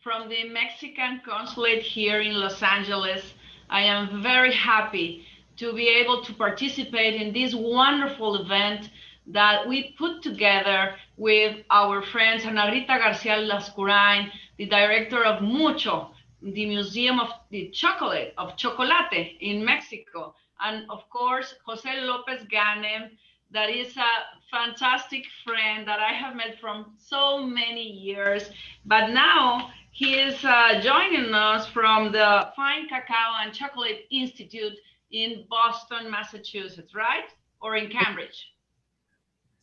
from the Mexican consulate here in Los Angeles. I am very happy to be able to participate in this wonderful event that we put together with our friends Ana Rita Garcia Lascurain, the director of Mucho, the Museum of the Chocolate, of Chocolate in Mexico, and of course, Jose Lopez Ganem, that is a fantastic friend that I have met from so many years. But now he is joining us from the Fine Cacao and Chocolate Institute in Boston, Massachusetts, right? Or in Cambridge?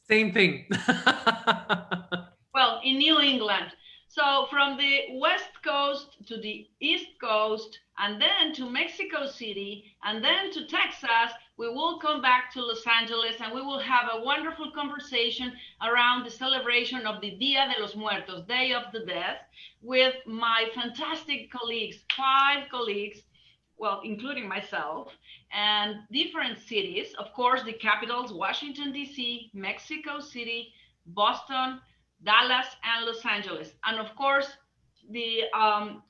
Same thing. Well, in New England. So from the West Coast to the East Coast, and then to Mexico City, and then to Texas, we will come back to Los Angeles and we will have a wonderful conversation around the celebration of the Dia de los Muertos, Day of the Dead, with my fantastic colleagues, 5 colleagues, well, including myself, and different cities. Of course, the capitals, Washington, D.C., Mexico City, Boston, Dallas, and Los Angeles. And of course, the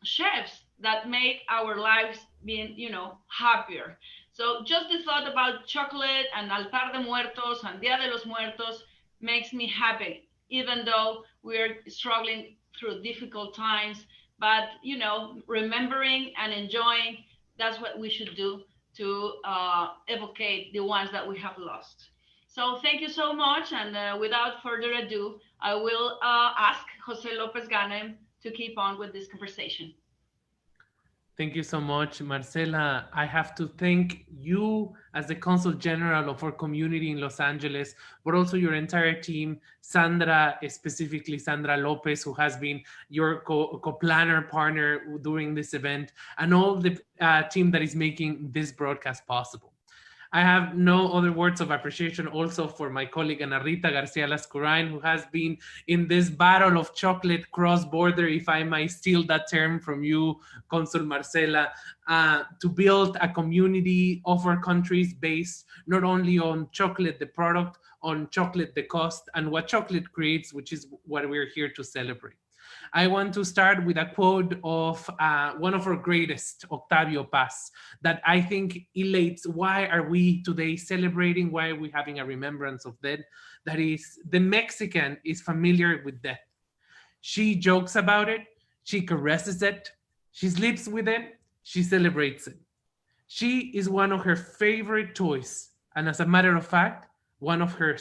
chefs that make our lives being, happier. So just the thought about chocolate and Altar de Muertos and Dia de los Muertos makes me happy, even though we're struggling through difficult times. But, remembering and enjoying, that's what we should do to evocate the ones that we have lost. So thank you so much. And without further ado, I will ask Jose Lopez Ganem to keep on with this conversation. Thank you so much, Marcela. I have to thank you as the Consul General of our community in Los Angeles, but also your entire team, Sandra, specifically Sandra Lopez, who has been your co-planner partner during this event, and all the team that is making this broadcast possible. I have no other words of appreciation also for my colleague Ana Rita Garcia Lascurain, who has been in this battle of chocolate cross-border, if I might steal that term from you, Consul Marcela, to build a community of our countries based not only on chocolate, the product, on chocolate, the cost, and what chocolate creates, which is what we're here to celebrate. I want to start with a quote of one of our greatest, Octavio Paz, that I think elates why are we today celebrating, why are we having a remembrance of death. That is, the Mexican is familiar with death. She jokes about it, she caresses it, she sleeps with it, she celebrates it. She is one of her favorite toys, and as a matter of fact, one of her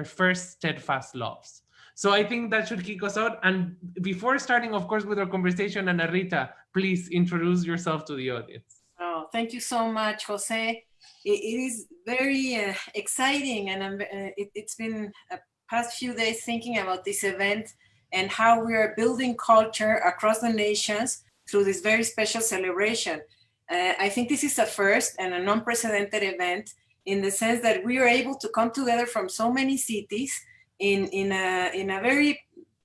first steadfast loves. So I think that should kick us out. And before starting, of course, with our conversation, Ana Rita, please introduce yourself to the audience. Oh, thank you so much, Jose. It is very exciting, and it's been a past few days thinking about this event and how we are building culture across the nations through this very special celebration. I think this is a first and an unprecedented event in the sense that we are able to come together from so many cities in a very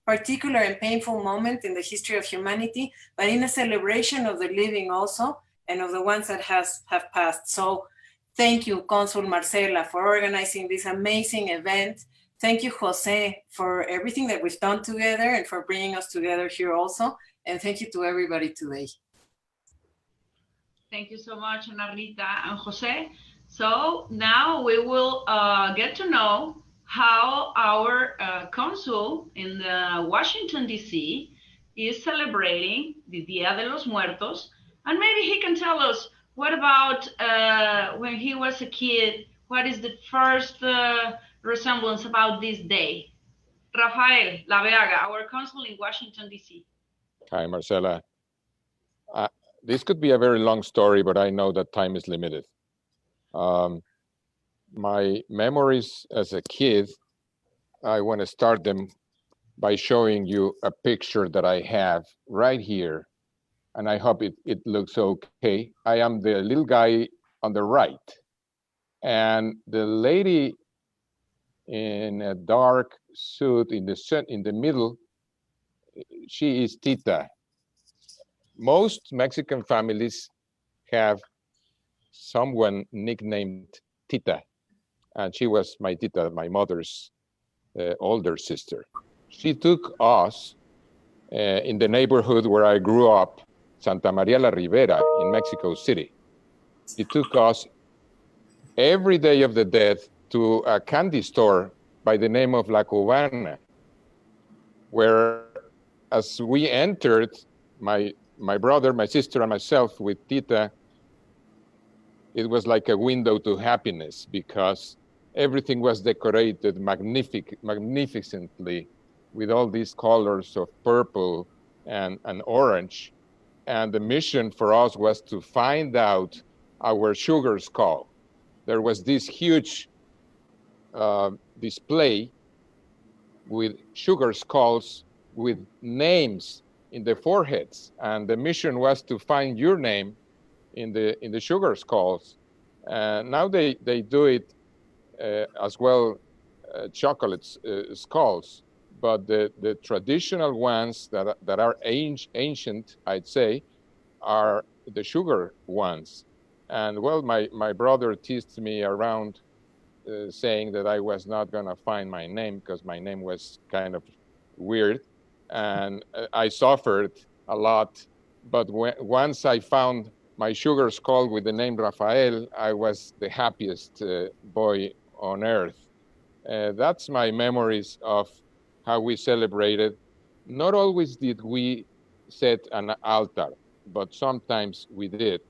particular and painful moment in the history of humanity, but in a celebration of the living also, and of the ones that have passed. So thank you, Consul Marcela, for organizing this amazing event. Thank you, Jose, for everything that we've done together and for bringing us together here also. And thank you to everybody today. Thank you so much, Ana Rita and Jose. So now we will get to know how our consul in Washington, D.C. is celebrating the Dia de los Muertos. And maybe he can tell us, what about when he was a kid, what is the first resemblance about this day? Rafael Laveaga, our consul in Washington, D.C. Hi, Marcela. This could be a very long story, but I know that time is limited. My memories as a kid, I want to start them by showing you a picture that I have right here. And I hope it looks okay. I am the little guy on the right. And the lady in a dark suit in the middle, she is Tita. Most Mexican families have someone nicknamed Tita. And she was my Tita, my mother's older sister. She took us in the neighborhood where I grew up, Santa Maria la Ribera in Mexico City. He took us every day of the dead to a candy store by the name of La Cubana, where as we entered, my brother, my sister, and myself with Tita, it was like a window to happiness because everything was decorated magnificently with all these colors of purple and orange. And the mission for us was to find out our sugar skull. There was this huge display with sugar skulls with names in the foreheads. And the mission was to find your name in the sugar skulls. Now they do it as well, chocolate skulls, but the traditional ones that are ancient, I'd say, are the sugar ones. And well, my brother teased me around saying that I was not gonna find my name because my name was kind of weird, and I suffered a lot. But once I found my sugar skull with the name Rafael, I was the happiest boy on earth. That's my memories of how we celebrated. Not always did we set an altar, but sometimes we did.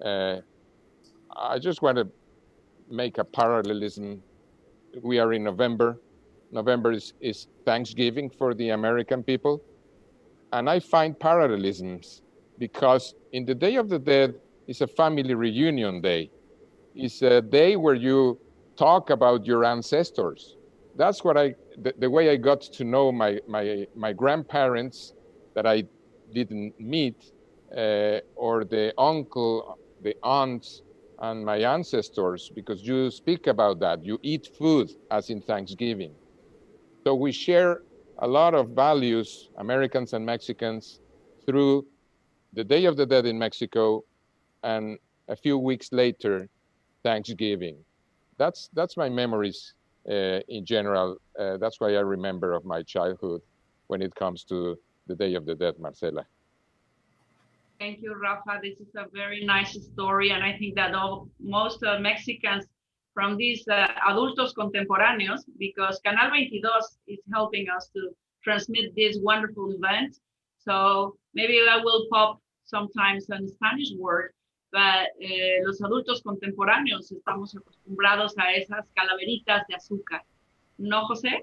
I just want to make a parallelism. We are in November. November is Thanksgiving for the American people. And I find parallelisms because in the Day of the Dead is a family reunion day. It's a day where you talk about your ancestors. That's what the way I got to know my grandparents that I didn't meet, or the uncle, the aunts, and my ancestors, because you speak about that. You eat food as in Thanksgiving. So we share a lot of values, Americans and Mexicans, through the Day of the Dead in Mexico, and a few weeks later, Thanksgiving. That's my memories in general. That's why I remember of my childhood when it comes to the Day of the Dead, Marcela. Thank you, Rafa. This is a very nice story, and I think that most Mexicans from these adultos contemporáneos, because Canal 22 is helping us to transmit this wonderful event. So maybe I will pop sometimes a Spanish word, but los adultos contemporáneos estamos acostumbrados a esas calaveritas de azúcar. ¿No, José?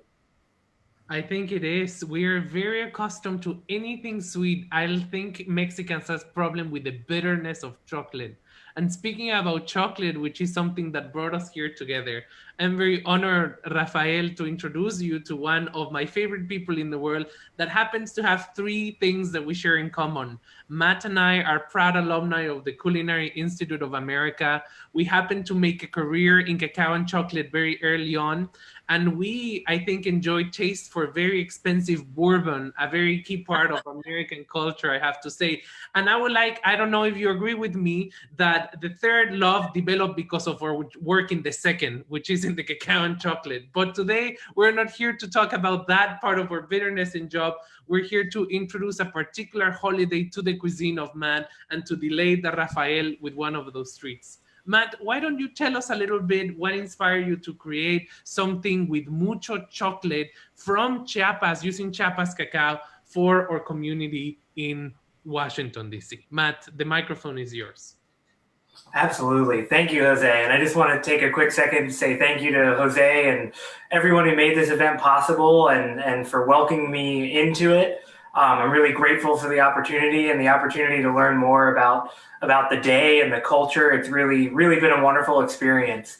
I think it is. We're very accustomed to anything sweet. I think Mexicans has problem with the bitterness of chocolate. And speaking about chocolate, which is something that brought us here together, I'm very honored, Rafael, to introduce you to one of my favorite people in the world that happens to have three things that we share in common. Matt and I are proud alumni of the Culinary Institute of America. We happen to make a career in cacao and chocolate very early on. And we, I think, enjoy taste for very expensive bourbon, a very key part of American culture, I have to say. And I don't know if you agree with me, that the third love developed because of our work in the second, which is in the cacao and chocolate. But today, we're not here to talk about that part of our bitterness and job. We're here to introduce a particular holiday to the cuisine of Matt and to delight the Rafael with one of those treats. Matt, why don't you tell us a little bit what inspired you to create something with mucho chocolate from Chiapas, using Chiapas cacao for our community in Washington, D.C.? Matt, the microphone is yours. Absolutely. Thank you, Jose. And I just want to take a quick second to say thank you to Jose and everyone who made this event possible and for welcoming me into it. I'm really grateful for the opportunity and the opportunity to learn more about the day and the culture. It's really been a wonderful experience,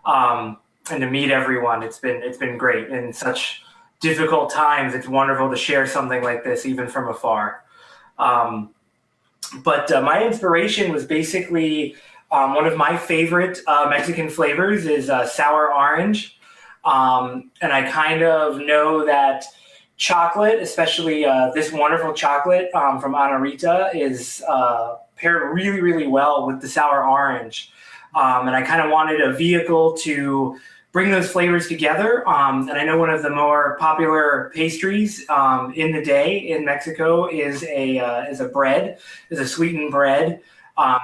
and to meet everyone. It's been great in such difficult times. It's wonderful to share something like this, even from afar. But my inspiration was basically one of my favorite Mexican flavors is sour orange, and I kind of know that chocolate, especially this wonderful chocolate from Ana Rita, is paired really well with the sour orange. And I kind of wanted a vehicle to bring those flavors together. And I know one of the more popular pastries in the day in Mexico is a bread, is a sweetened bread.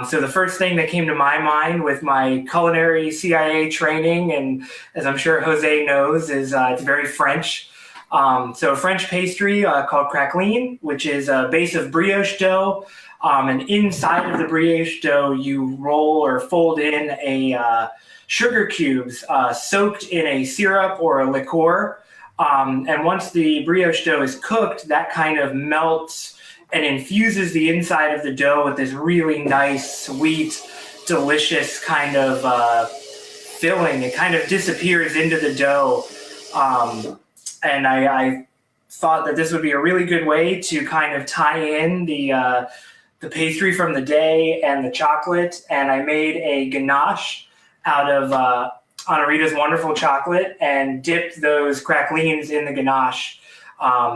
So the first thing that came to my mind with my culinary CIA training, and as I'm sure Jose knows, is it's very French. So a French pastry called craquelin, which is a base of brioche dough. And inside of the brioche dough, you roll or fold in a sugar cubes soaked in a syrup or a liqueur. And once the brioche dough is cooked, that kind of melts and infuses the inside of the dough with this really nice, sweet, delicious kind of filling. It kind of disappears into the dough. And I thought that this would be a really good way to kind of tie in the pastry from the day and the chocolate. And I made a ganache out of Anarita's wonderful chocolate and dipped those craquelins in the ganache.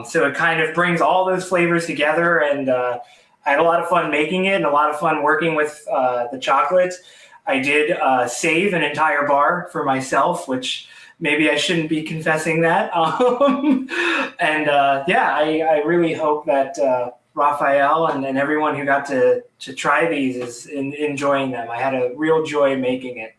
So it kind of brings all those flavors together, and I had a lot of fun making it and a lot of fun working with the chocolate. I did save an entire bar for myself, which maybe I shouldn't be confessing that. I really hope that Rafael and everyone who got to try these is enjoying them. I had a real joy making it.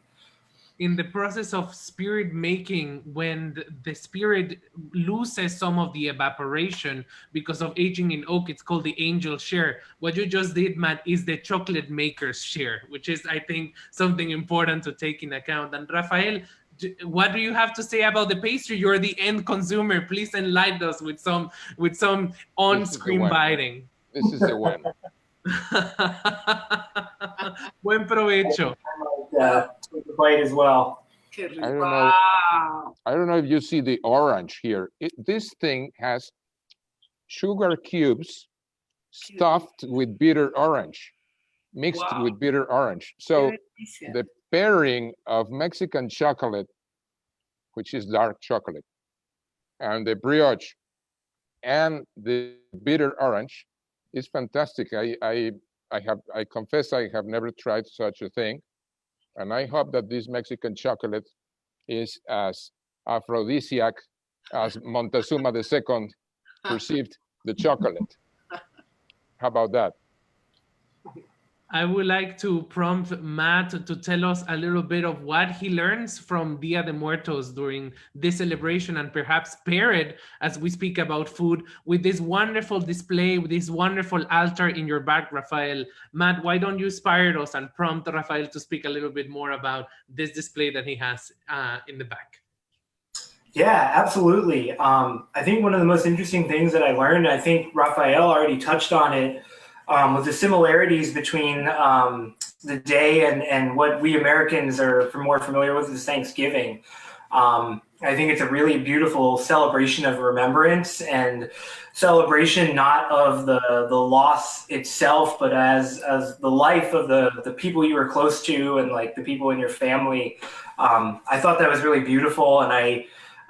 In the process of spirit making, when the spirit loses some of the evaporation because of aging in oak, it's called the angel share. What you just did, Matt, is the chocolate maker's share, which is, I think, something important to take in account. And Rafael, what do you have to say about the pastry? You're the end consumer. Please enlighten us with some on-screen biting. This is the one. Buen provecho. Take a bite as well. I don't know if you see the orange here. This thing has sugar cubes stuffed with bitter orange, mixed with bitter orange. So the pairing of Mexican chocolate, which is dark chocolate, and the brioche and the bitter orange is fantastic. I confess I have never tried such a thing. And I hope that this Mexican chocolate is as aphrodisiac as Montezuma II perceived the chocolate. How about that? I would like to prompt Matt to tell us a little bit of what he learns from Dia de Muertos during this celebration, and perhaps pair it, as we speak about food, with this wonderful display, with this wonderful altar in your back, Rafael. Matt, why don't you inspire us and prompt Rafael to speak a little bit more about this display that he has in the back? Yeah, absolutely. I think one of the most interesting things that I learned, I think Rafael already touched on it, was the similarities between the day and what we Americans are more familiar with as Thanksgiving. I think it's a really beautiful celebration of remembrance and celebration not of the loss itself, but as the life of the people you were close to and like the people in your family. I thought that was really beautiful, and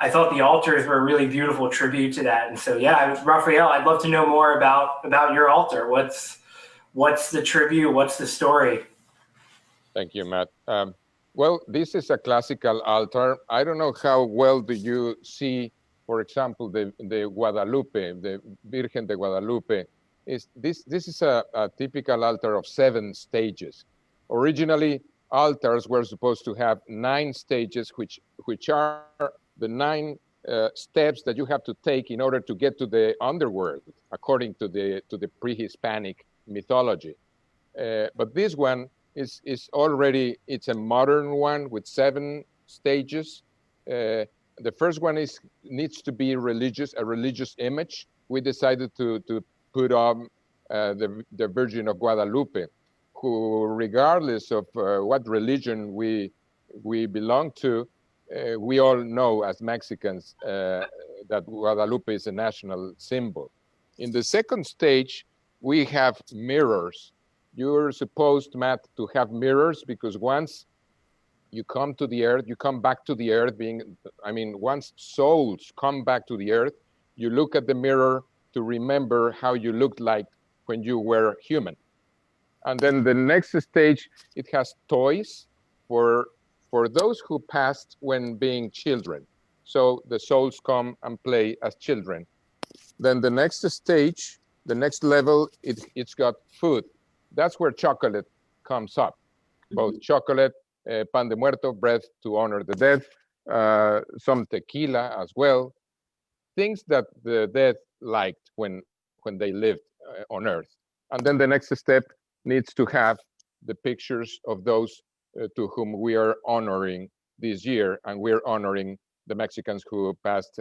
I thought the altars were a really beautiful tribute to that. And so, yeah, Rafael, I'd love to know more about your altar. What's the tribute? What's the story? Thank you, Matt. Well, this is a classical altar. I don't know how well do you see, for example, the Guadalupe, the Virgen de Guadalupe. This is a typical altar of 7 stages. Originally, altars were supposed to have 9 stages, which are the 9 steps that you have to take in order to get to the underworld, according to the pre-Hispanic mythology. But this one is already, it's a modern one with 7 stages. The first one needs to be a religious image. We decided to put on the Virgin of Guadalupe, who, regardless of what religion we belong to, we all know as Mexicans that Guadalupe is a national symbol. In the second stage, we have mirrors. You're supposed, Matt, to have mirrors because once you come to the earth, you come back to the earth once souls come back to the earth, you look at the mirror to remember how you looked like when you were human. And then the next stage, it has toys for for those who passed when being children. So the souls come and play as children. Then the next stage, the next level, it's got food. That's where chocolate comes up. Both chocolate, pan de muerto, bread to honor the dead, some tequila as well, things that the dead liked when they lived on Earth. And then the next step needs to have the pictures of those to whom we are honoring this year, and we're honoring the Mexicans who passed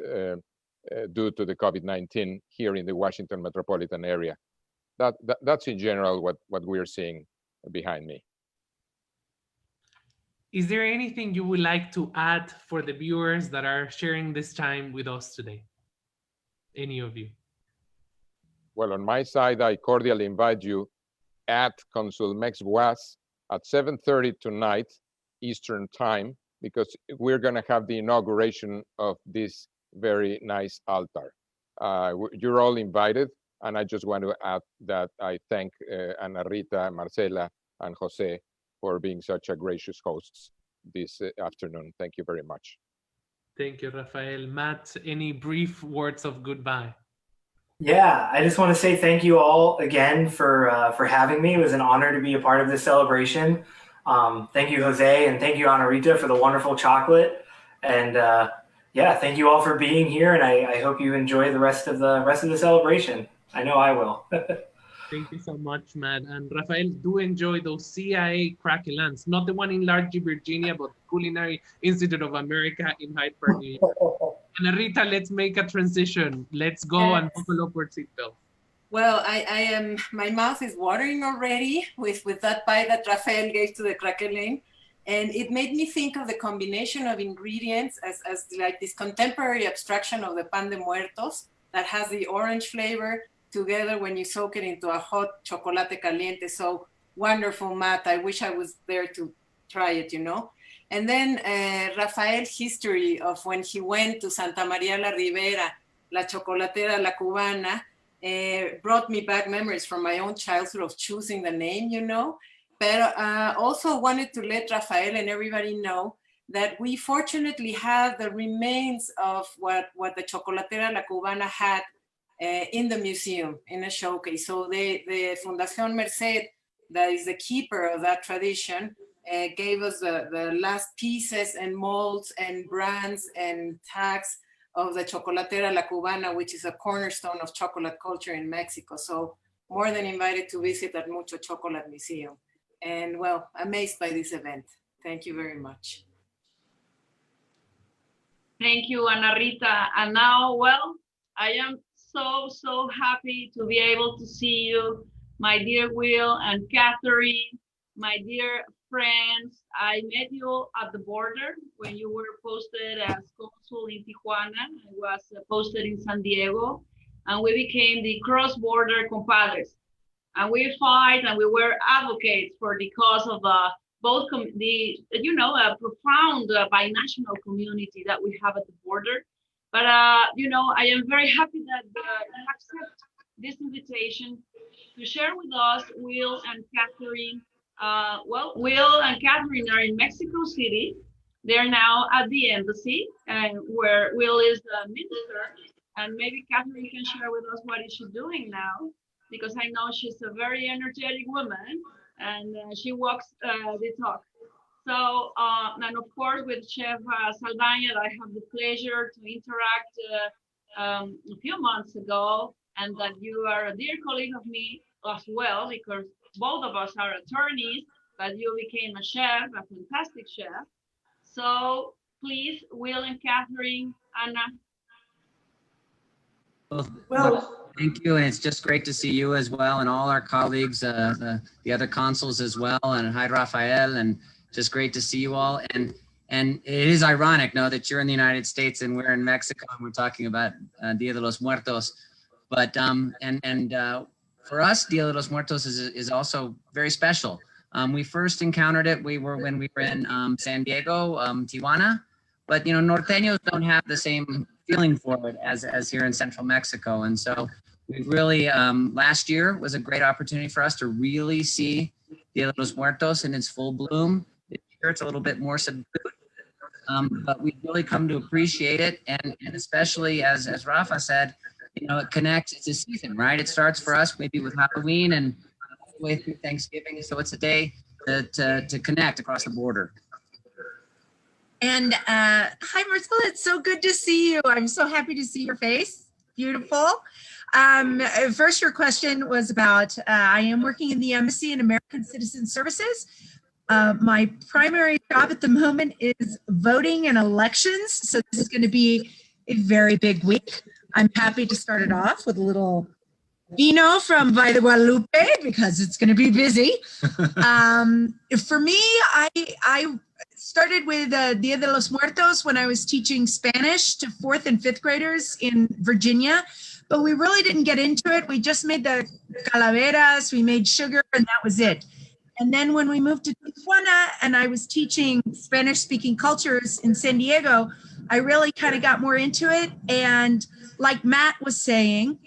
due to the COVID-19 here in the Washington metropolitan area. That's in general what we're seeing behind me. Is there anything you would like to add for the viewers that are sharing this time with us today? Any of you? Well, on my side, I cordially invite you at Consul Mex Boas at 7:30 tonight, Eastern time, because we're going to have the inauguration of this very nice altar. You're all invited, and I just want to add that I thank Ana Rita, Marcela, and Jose for being such a gracious hosts this afternoon. Thank you very much. Thank you, Rafael. Matt, any brief words of goodbye? Yeah, I just want to say thank you all again for having me. It was an honor to be a part of this celebration. Thank you, Jose, and thank you, Ana Rita, for the wonderful chocolate. And yeah, thank you all for being here, and I hope you enjoy the rest of the celebration. I know I will. Thank you so much, Matt. And Rafael, do enjoy those CIA crackers, not the one in Largy, Virginia, but the Culinary Institute of America in Hyde Park, New York. And Rita, let's make a transition. Let's go and buckle up our seatbelt. Well, I am, my mouth is watering already with that bite that Rafael gave to the cracker lane. And it made me think of the combination of ingredients as like this contemporary abstraction of the pan de muertos that has the orange flavor together when you soak it into a hot chocolate caliente. So wonderful, Matt. I wish I was there to try it, you know. And then Rafael's history of when he went to Santa María la Ribera, La Chocolatera, La Cubana, brought me back memories from my own childhood of choosing the name, you know. But also wanted to let Rafael and everybody know that we fortunately have the remains of what the Chocolatera La Cubana had in the museum, in a showcase. So the Fundación Merced, that is the keeper of that tradition, gave us the last pieces and molds and brands and tags of the Chocolatera La Cubana, which is a cornerstone of chocolate culture in Mexico. So more than invited to visit at Mucho Chocolate Museum. And well, amazed by this event. Thank you very much. Thank you, Ana Rita. And now, well, I am so happy to be able to see you, my dear Will and Catherine, my dear friends. I met you at the border when you were posted as consul in Tijuana. I was posted in San Diego, and we became the cross-border compadres. And we fight and we were advocates for the cause of both the, you know, a profound binational community that we have at the border. But, you know, I am very happy that you accept this invitation to share with us, Will and Catherine. Well, Will and Catherine are in Mexico City. They're now at the embassy, where Will is the minister. And maybe Catherine can share with us what is she doing now, because I know she's a very energetic woman and she walks the talk. So, and of course, with Chef Saldaña, I have the pleasure to interact a few months ago, and that you are a dear colleague of me as well, because both of us are attorneys, but you became a chef, a fantastic chef. So please, Will and Catherine, Anna. Well, thank you, and it's just great to see you as well, and all our colleagues, the other consuls as well, and hi, Rafael, and just great to see you all. And it is ironic, no, that you're in the United States and we're in Mexico, and we're talking about Dia de los Muertos. But for us, Dia de los Muertos is also very special. We first encountered it when we were in San Diego, Tijuana, but you know, norteños don't have the same feeling for it as here in central Mexico. And so we really, last year was a great opportunity for us to really see Dia de los Muertos in its full bloom. This year it's a little bit more subdued, but we've really come to appreciate it. And especially as Rafa said, you know, it connects, it's a season, right? It starts for us maybe with Halloween and all the way through Thanksgiving. So it's a day to connect across the border. And hi, Marcella, it's so good to see you. I'm so happy to see your face. Beautiful. First, your question was about, I am working in the Embassy and American Citizen Services. My primary job at the moment is voting and elections. So this is going to be a very big week. I'm happy to start it off with a little vino from Valle de Guadalupe because it's going to be busy. For me, I started with Dia de los Muertos when I was teaching Spanish to 4th and 5th graders in Virginia, but we really didn't get into it. We just made the calaveras, we made sugar, and that was it. And then when we moved to Tijuana and I was teaching Spanish-speaking cultures in San Diego, I really kind of got more into it. And like Matt was saying,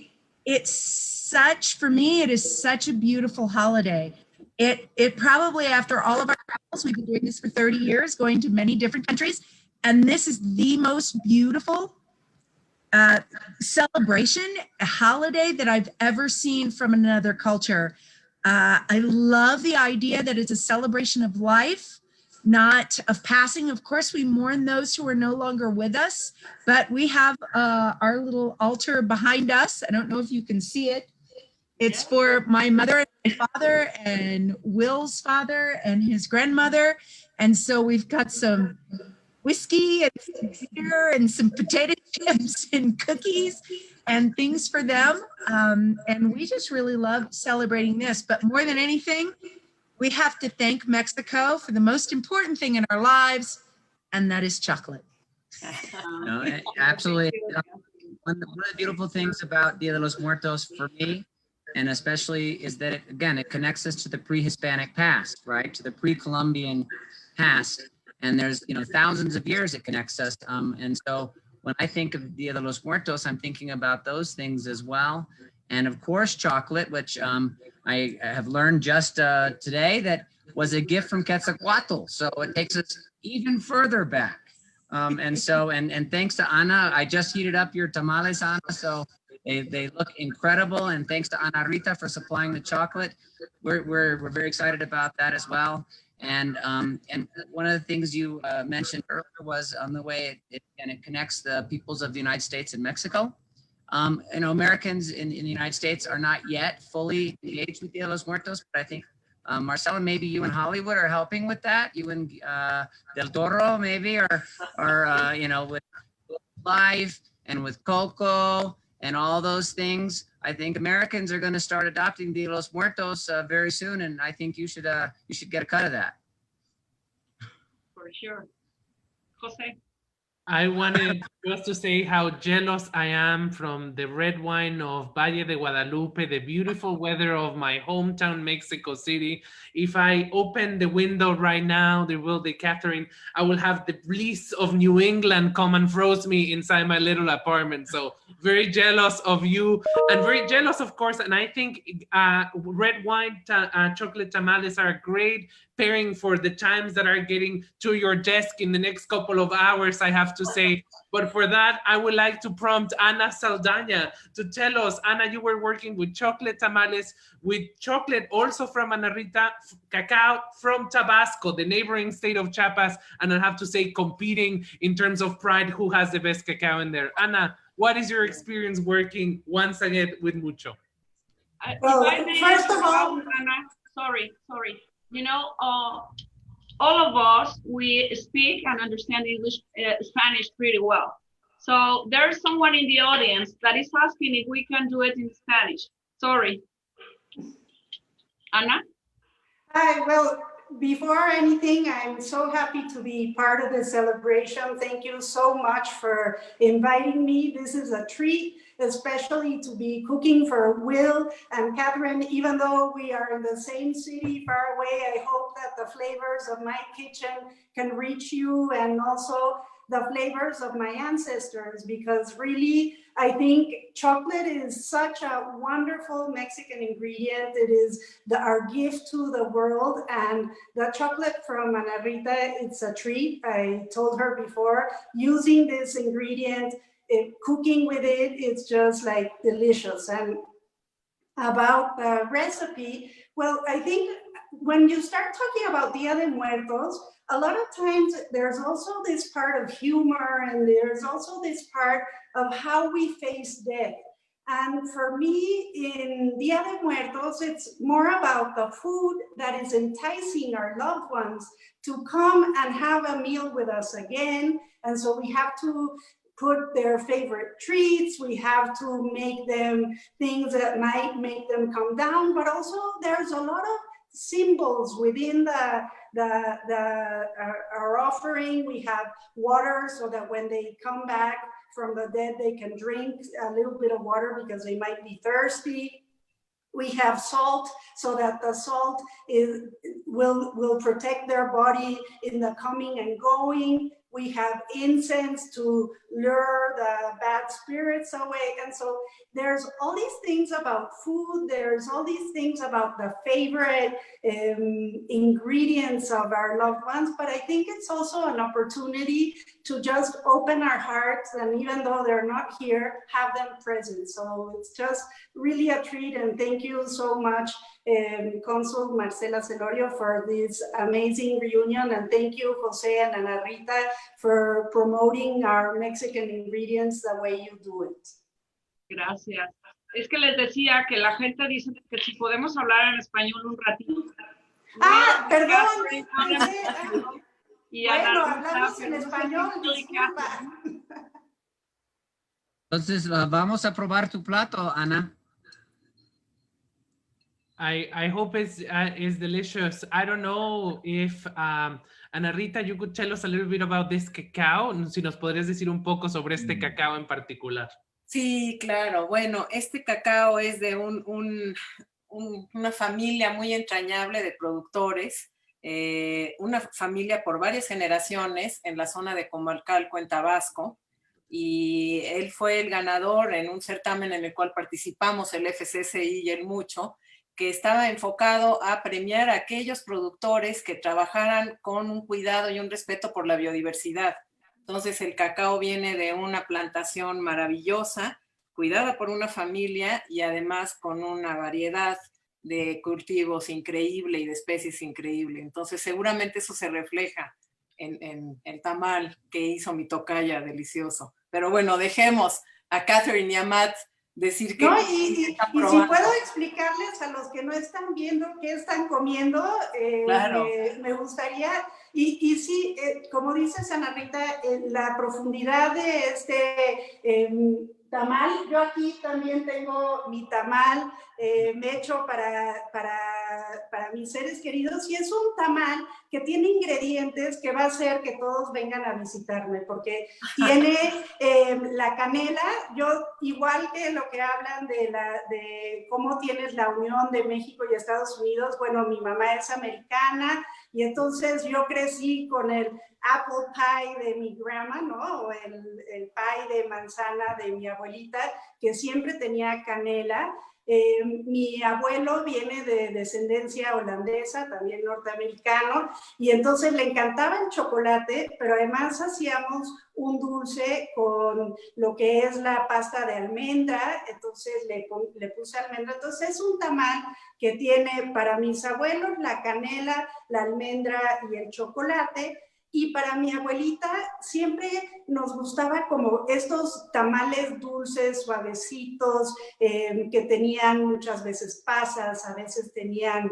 for me, it is such a beautiful holiday. It probably, after all of our travels, we've been doing this for 30 years, going to many different countries, and this is the most beautiful celebration, a holiday that I've ever seen from another culture. I love the idea that it's a celebration of life, not of passing. Of course, we mourn those who are no longer with us, but we have our little altar behind us. I don't know if you can see it. It's for my mother and my father and Will's father and his grandmother. And so we've got some whiskey and some beer and some potato chips and cookies and things for them. And we just really love celebrating this. But more than anything, we have to thank Mexico for the most important thing in our lives, and that is chocolate. No, absolutely. One of the beautiful things about Dia de los Muertos for me, and especially, is that it connects us to the pre-Hispanic past, right? To the pre-Columbian past. And there's, you know, thousands of years it connects us. And so when I think of Dia de los Muertos, I'm thinking about those things as well. And of course, chocolate, which I have learned just today that was a gift from Quetzalcoatl. So it takes us even further back. And thanks to Ana, I just heated up your tamales, Ana. So they look incredible. And thanks to Ana Rita for supplying the chocolate. We're very excited about that as well. And one of the things you mentioned earlier was on the way it connects the peoples of the United States and Mexico. You know, Americans in the United States are not yet fully engaged with Dia de los Muertos, but I think Marcela, maybe you and Hollywood are helping with that. You and Del Toro, maybe, or you know, with Live and with Coco and all those things. I think Americans are going to start adopting Dia de los Muertos very soon, and I think you should get a cut of that. For sure. Jose? I wanted just to say how jealous I am from the red wine of Valle de Guadalupe, the beautiful weather of my hometown, Mexico City. If I open the window right now, Catherine, I will have the bliss of New England come and froze me inside my little apartment. So very jealous of you, and very jealous, of course. And I think red wine chocolate tamales are a great pairing for the times that are getting to your desk in the next couple of hours, I have to say. But for that, I would like to prompt Ana Saldaña to tell us, Ana, you were working with chocolate tamales, with chocolate also from Ana Rita, cacao from Tabasco, the neighboring state of Chiapas, and I have to say competing in terms of pride, who has the best cacao in there. Ana, what is your experience working once again with Mucho? Well, first of all, Ana, sorry. You know, all of us, we speak and understand English, Spanish pretty well. So there's someone in the audience that is asking if we can do it in Spanish. Sorry. Ana? Hi, well, before anything, I'm so happy to be part of the celebration. Thank you so much for inviting me. This is a treat, especially to be cooking for Will and Catherine. Even though we are in the same city far away, I hope that the flavors of my kitchen can reach you, and also the flavors of my ancestors, because really, I think chocolate is such a wonderful Mexican ingredient. It is our gift to the world, and the chocolate from Ana Rita, it's a treat. I told her before, using this ingredient, cooking with it, it's just like delicious. And about the recipe, well, I think when you start talking about Dia de Muertos, a lot of times there's also this part of humor, and there's also this part of how we face death. And for me, in Dia de Muertos, it's more about the food that is enticing our loved ones to come and have a meal with us again. And so we have to put their favorite treats, we have to make them things that might make them come down, but also there's a lot of symbols within our offering. We have water so that when they come back from the dead, they can drink a little bit of water because they might be thirsty. We have salt so that the salt will protect their body in the coming and going. We have incense to lure the bad spirits away. And so there's all these things about food. There's all these things about the favorite ingredients of our loved ones. But I think it's also an opportunity to just open our hearts, and even though they're not here, have them present. So it's just really a treat. And thank you so much, Consul Marcela Celorio, for this amazing reunion. And thank you, Jose and Ana Rita, for promoting our Mexican ingredients the way you do it. Gracias. Es que les decía que la gente dice que si podemos hablar en español un ratito. Perdón. Y bueno, hablamos en español, disculpa. Entonces, vamos a probar tu plato, Ana. I hope it's delicious. I don't know if Ana Rita, you could tell us a little bit about this cacao. Si nos podrías decir un poco sobre este cacao en particular. Sí, claro. Bueno, este cacao es de una familia muy entrañable de productores, una familia por varias generaciones en la zona de Comalcalco, en Tabasco, y él fue el ganador en un certamen en el cual participamos, el FCCI y el Mucho, que estaba enfocado a premiar a aquellos productores que trabajaran con un cuidado y un respeto por la biodiversidad. Entonces el cacao viene de una plantación maravillosa, cuidada por una familia y además con una variedad de cultivos increíble y de especies increíble. Entonces seguramente eso se refleja en el tamal que hizo mi tocaya delicioso. Pero bueno, dejemos a Catherine y a Matt decir que... No, y si puedo explicarles a los que no están viendo qué están comiendo, claro. me gustaría, y sí, como dice Ana Rita, la profundidad de este tamal, yo aquí también tengo mi tamal, me he hecho para mis seres queridos, y es un tamal que tiene ingredientes que va a hacer que todos vengan a visitarme, porque tiene la canela. Yo, igual que lo que hablan de cómo tienes la unión de México y Estados Unidos, bueno, mi mamá es americana, y entonces yo crecí con el apple pie de mi grandma, ¿no? O el pie de manzana de mi abuelita, que siempre tenía canela. Mi abuelo viene de descendencia holandesa, también norteamericano, y entonces le encantaba el chocolate, pero además hacíamos un dulce con lo que es la pasta de almendra, entonces le puse almendra. Entonces es un tamal que tiene para mis abuelos la canela, la almendra y el chocolate. Y para mi abuelita siempre nos gustaba como estos tamales dulces, suavecitos, que tenían muchas veces pasas, a veces tenían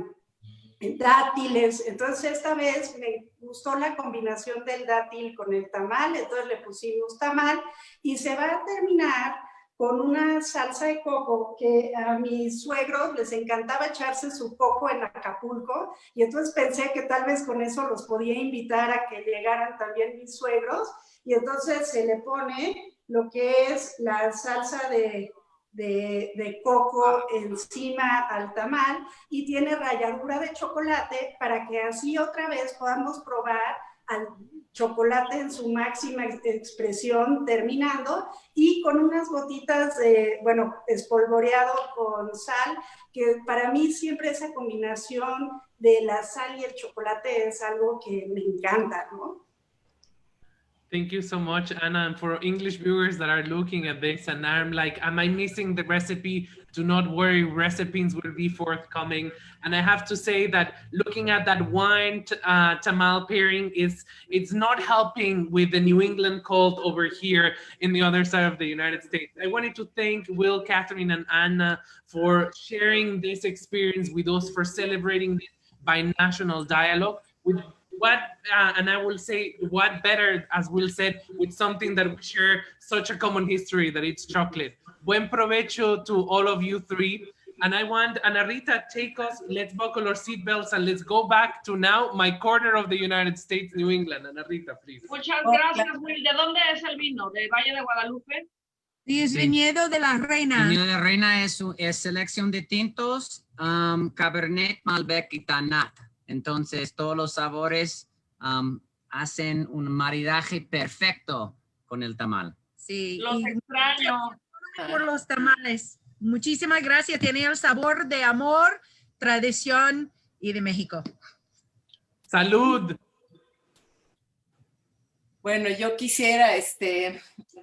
dátiles. Entonces esta vez me gustó la combinación del dátil con el tamal, entonces le pusimos tamal, y se va a terminar con una salsa de coco que a mis suegros les encantaba echarse su coco en Acapulco, y entonces pensé que tal vez con eso los podía invitar a que llegaran también mis suegros, y entonces se le pone lo que es la salsa de coco encima al tamal, y tiene ralladura de chocolate para que así otra vez podamos probar al chocolate en su máxima expresión terminando y con unas gotitas, bueno, espolvoreado con sal, que para mí siempre esa combinación de la sal y el chocolate es algo que me encanta, ¿no? Thank you so much, Anna. And for English viewers that are looking at this and I'm like, am I missing the recipe? Do not worry, recipes will be forthcoming. And I have to say that looking at that wine tamal pairing, it's not helping with the New England cold over here in the other side of the United States. I wanted to thank Will, Catherine, and Anna for sharing this experience with us, for celebrating this binational dialogue with what and I will say what better, as Will said, with something that we share such a common history, that it's chocolate. Buen provecho to all of you three. And I want Ana Rita, take us, let's buckle our seatbelts and let's go back to now my corner of the United States, New England. Ana Rita, please. Muchas gracias, Will. ¿De dónde es el vino? ¿De Valle de Guadalupe? Sí, es viñedo de la reina. Viñedo de Reina es selección de tintos, Cabernet, Malbec y Tannat. Entonces, todos los sabores hacen un maridaje perfecto con el tamal. Sí. Los extraño. Por los tamales. Muchísimas gracias. Tiene el sabor de amor, tradición y de México. Salud. Bueno, yo quisiera,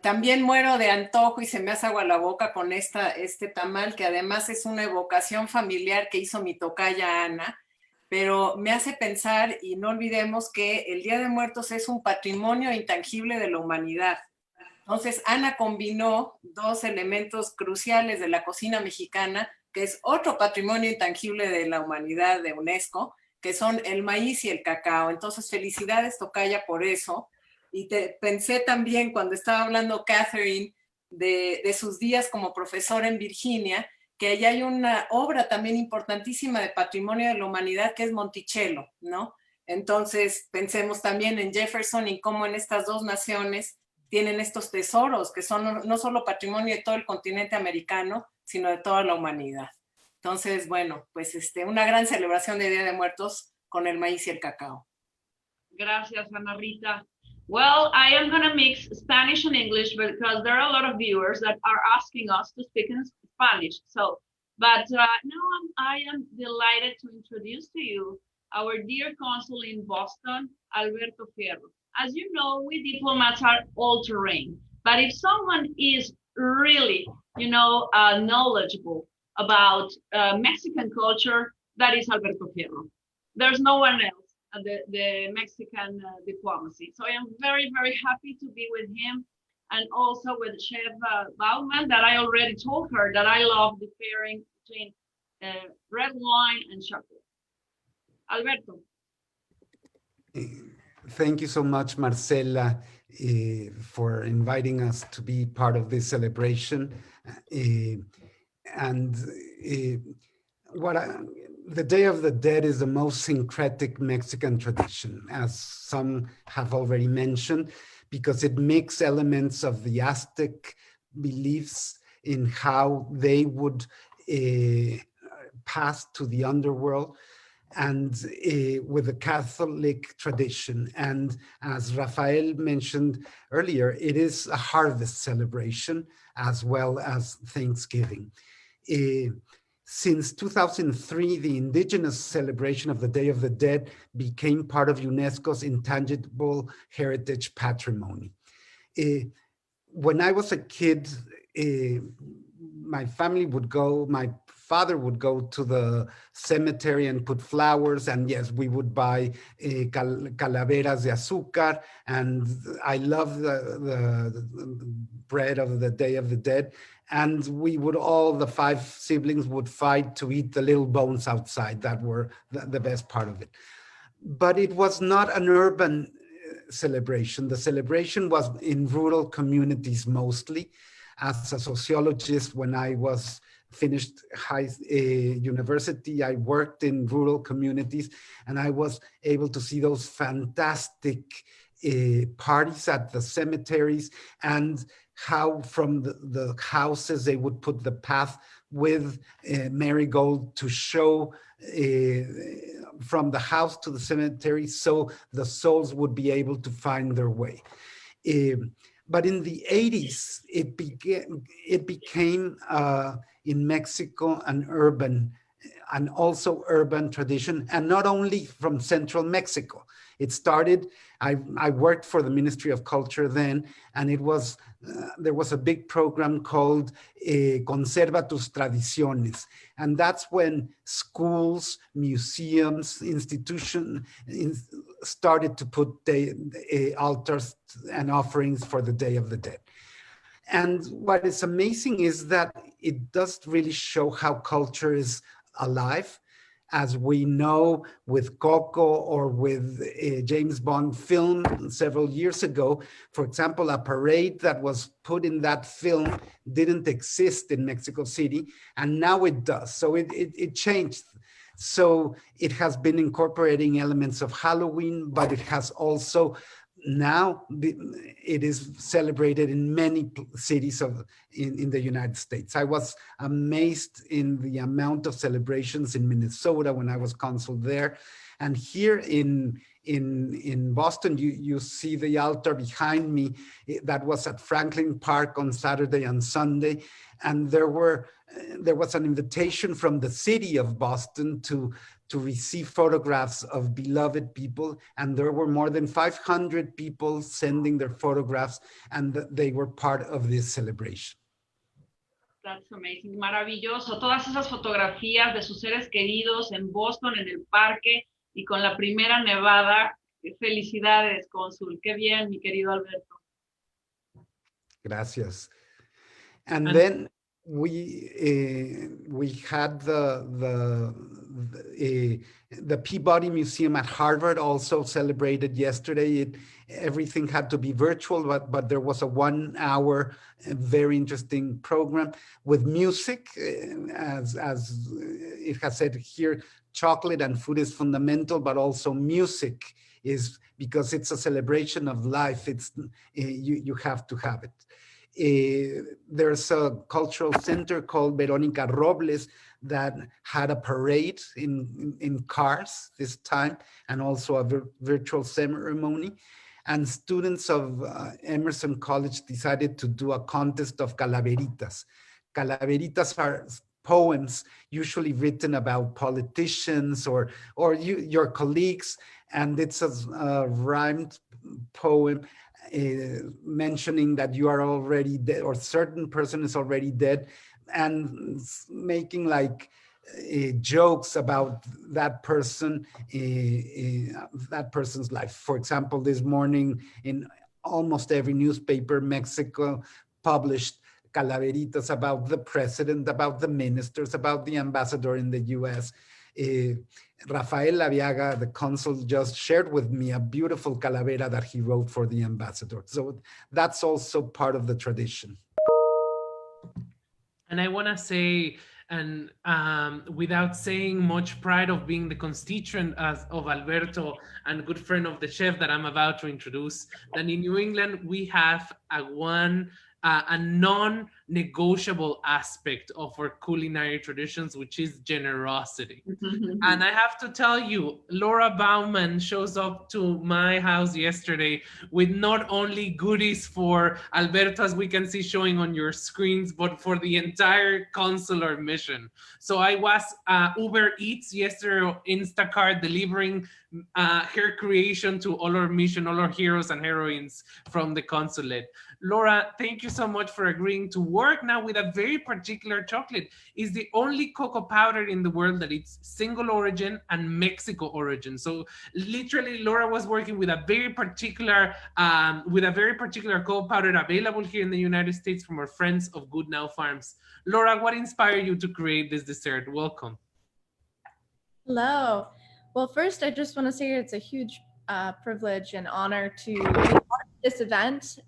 también muero de antojo y se me hace agua la boca con este tamal, que además es una evocación familiar que hizo mi tocaya Ana, pero me hace pensar, y no olvidemos que el Día de Muertos es un patrimonio intangible de la humanidad. Entonces, Ana combinó dos elementos cruciales de la cocina mexicana, que es otro patrimonio intangible de la humanidad de UNESCO, que son el maíz y el cacao. Entonces, felicidades, tocaya, por eso. Y pensé también, cuando estaba hablando Catherine de sus días como profesora en Virginia, que allá hay una obra también importantísima de patrimonio de la humanidad, que es Monticello, ¿no? Entonces, pensemos también en Jefferson y cómo en estas dos naciones tienen estos tesoros, que son no solo patrimonio de todo el continente americano, sino de toda la humanidad. Entonces, bueno, pues una gran celebración de Día de Muertos con el maíz y el cacao. Gracias, Ana Rita. Well, I am going to mix Spanish and English because there are a lot of viewers that are asking us to speak in Spanish. So, but now I am delighted to introduce to you our dear consul in Boston, Alberto Fierro. As you know, we diplomats are all-terrain. But if someone is really, knowledgeable about Mexican culture, that is Alberto Fierro. There's no one else. The Mexican diplomacy. So I am very, very happy to be with him, and also with Chef Bauman, that I already told her that I love the pairing between red wine and chocolate. Alberto. Thank you so much, Marcela, for inviting us to be part of this celebration. The Day of the Dead is the most syncretic Mexican tradition, as some have already mentioned, because it mixes elements of the Aztec beliefs in how they would pass to the underworld, and with the Catholic tradition. And as Rafael mentioned earlier, it is a harvest celebration as well as Thanksgiving. Since 2003, the indigenous celebration of the Day of the Dead became part of UNESCO's intangible heritage patrimony. When I was a kid, my family would go, my father would go to the cemetery and put flowers, and yes, we would buy calaveras de azúcar, and I love the bread of the Day of the Dead. And we would all, the 5 siblings, would fight to eat the little bones outside. That were the best part of it. But it was not an urban celebration. The celebration was in rural communities mostly. As a sociologist, when I finished university, I worked in rural communities, and I was able to see those fantastic parties at the cemeteries, and how from the houses they would put the path with marigold to show from the house to the cemetery, so the souls would be able to find their way. But in the 80s, it became in Mexico an urban and also urban tradition, and not only from central Mexico. It started, I worked for the Ministry of Culture then, and it was, there was a big program called Conserva tus Tradiciones. And that's when schools, museums, institutions started to put altars and offerings for the Day of the Dead. And what is amazing is that it does really show how culture is alive. As we know with Coco or with a James Bond film several years ago, for example, a parade that was put in that film didn't exist in Mexico City, and now it does. So it changed. So it has been incorporating elements of Halloween, but it has also now it is celebrated in many cities in the United States. I was amazed in the amount of celebrations in Minnesota when I was consul there. And here in Boston, you see the altar behind me. That was at Franklin Park on Saturday and Sunday. And there was an invitation from the city of Boston to receive photographs of beloved people. And there were more than 500 people sending their photographs, and they were part of this celebration. That's amazing, maravilloso. Todas esas fotografías de sus seres queridos en Boston, en el parque y con la primera nevada. Felicidades, cónsul. Qué bien, mi querido Alberto. Gracias. And then we had the Peabody Museum at Harvard also celebrated yesterday. Everything had to be virtual, but there was a 1 hour very interesting program with music. As it has said here, chocolate and food is fundamental, but also music is, because it's a celebration of life. It's you have to have it. There's a cultural center called Veronica Robles that had a parade in cars this time, and also a virtual ceremony. And students of Emerson College decided to do a contest of calaveritas. Calaveritas are poems usually written about politicians or your colleagues, and it's a rhymed poem mentioning that you are already dead, or certain person is already dead, and making like jokes about that person, that person's life. For example, this morning in almost every newspaper, Mexico published calaveritas about the president, about the ministers, about the ambassador in the US. Rafael Laviaga, the consul, just shared with me a beautiful calavera that he wrote for the ambassador. So that's also part of the tradition. And I want to say, and without saying much pride of being the constituent of Alberto and good friend of the chef that I'm about to introduce, that in New England, we have a non-negotiable aspect of our culinary traditions, which is generosity. And I have to tell you, Laura Bauman shows up to my house yesterday with not only goodies for Alberto, as we can see showing on your screens, but for the entire consular mission. So I was Uber Eats yesterday, Instacart, delivering her creation to all our mission, all our heroes and heroines from the consulate. Laura, thank you so much for agreeing to work now with a very particular chocolate. It's the only cocoa powder in the world that it's single origin and Mexico origin. So literally, Laura was working with a very particular cocoa powder available here in the United States from our friends of Good Now Farms. Laura, what inspired you to create this dessert? Welcome. Hello. Well, first, I just want to say it's a huge privilege and honor to be part of this event.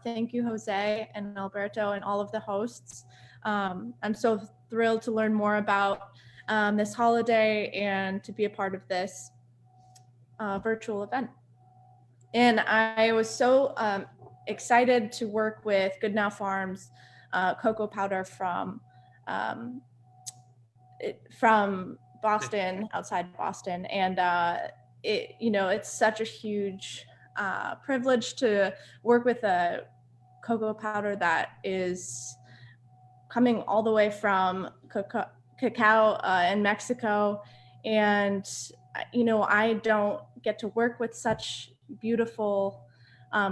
Thank you, Jose and Alberto and all of the hosts. I'm so thrilled to learn more about this holiday and to be a part of this virtual event. And I was so excited to work with Goodnow Farms cocoa powder from Boston, outside Boston. And it's such a huge privilege to work with a cocoa powder that is coming all the way from cacao in Mexico. And, I don't get to work with such beautiful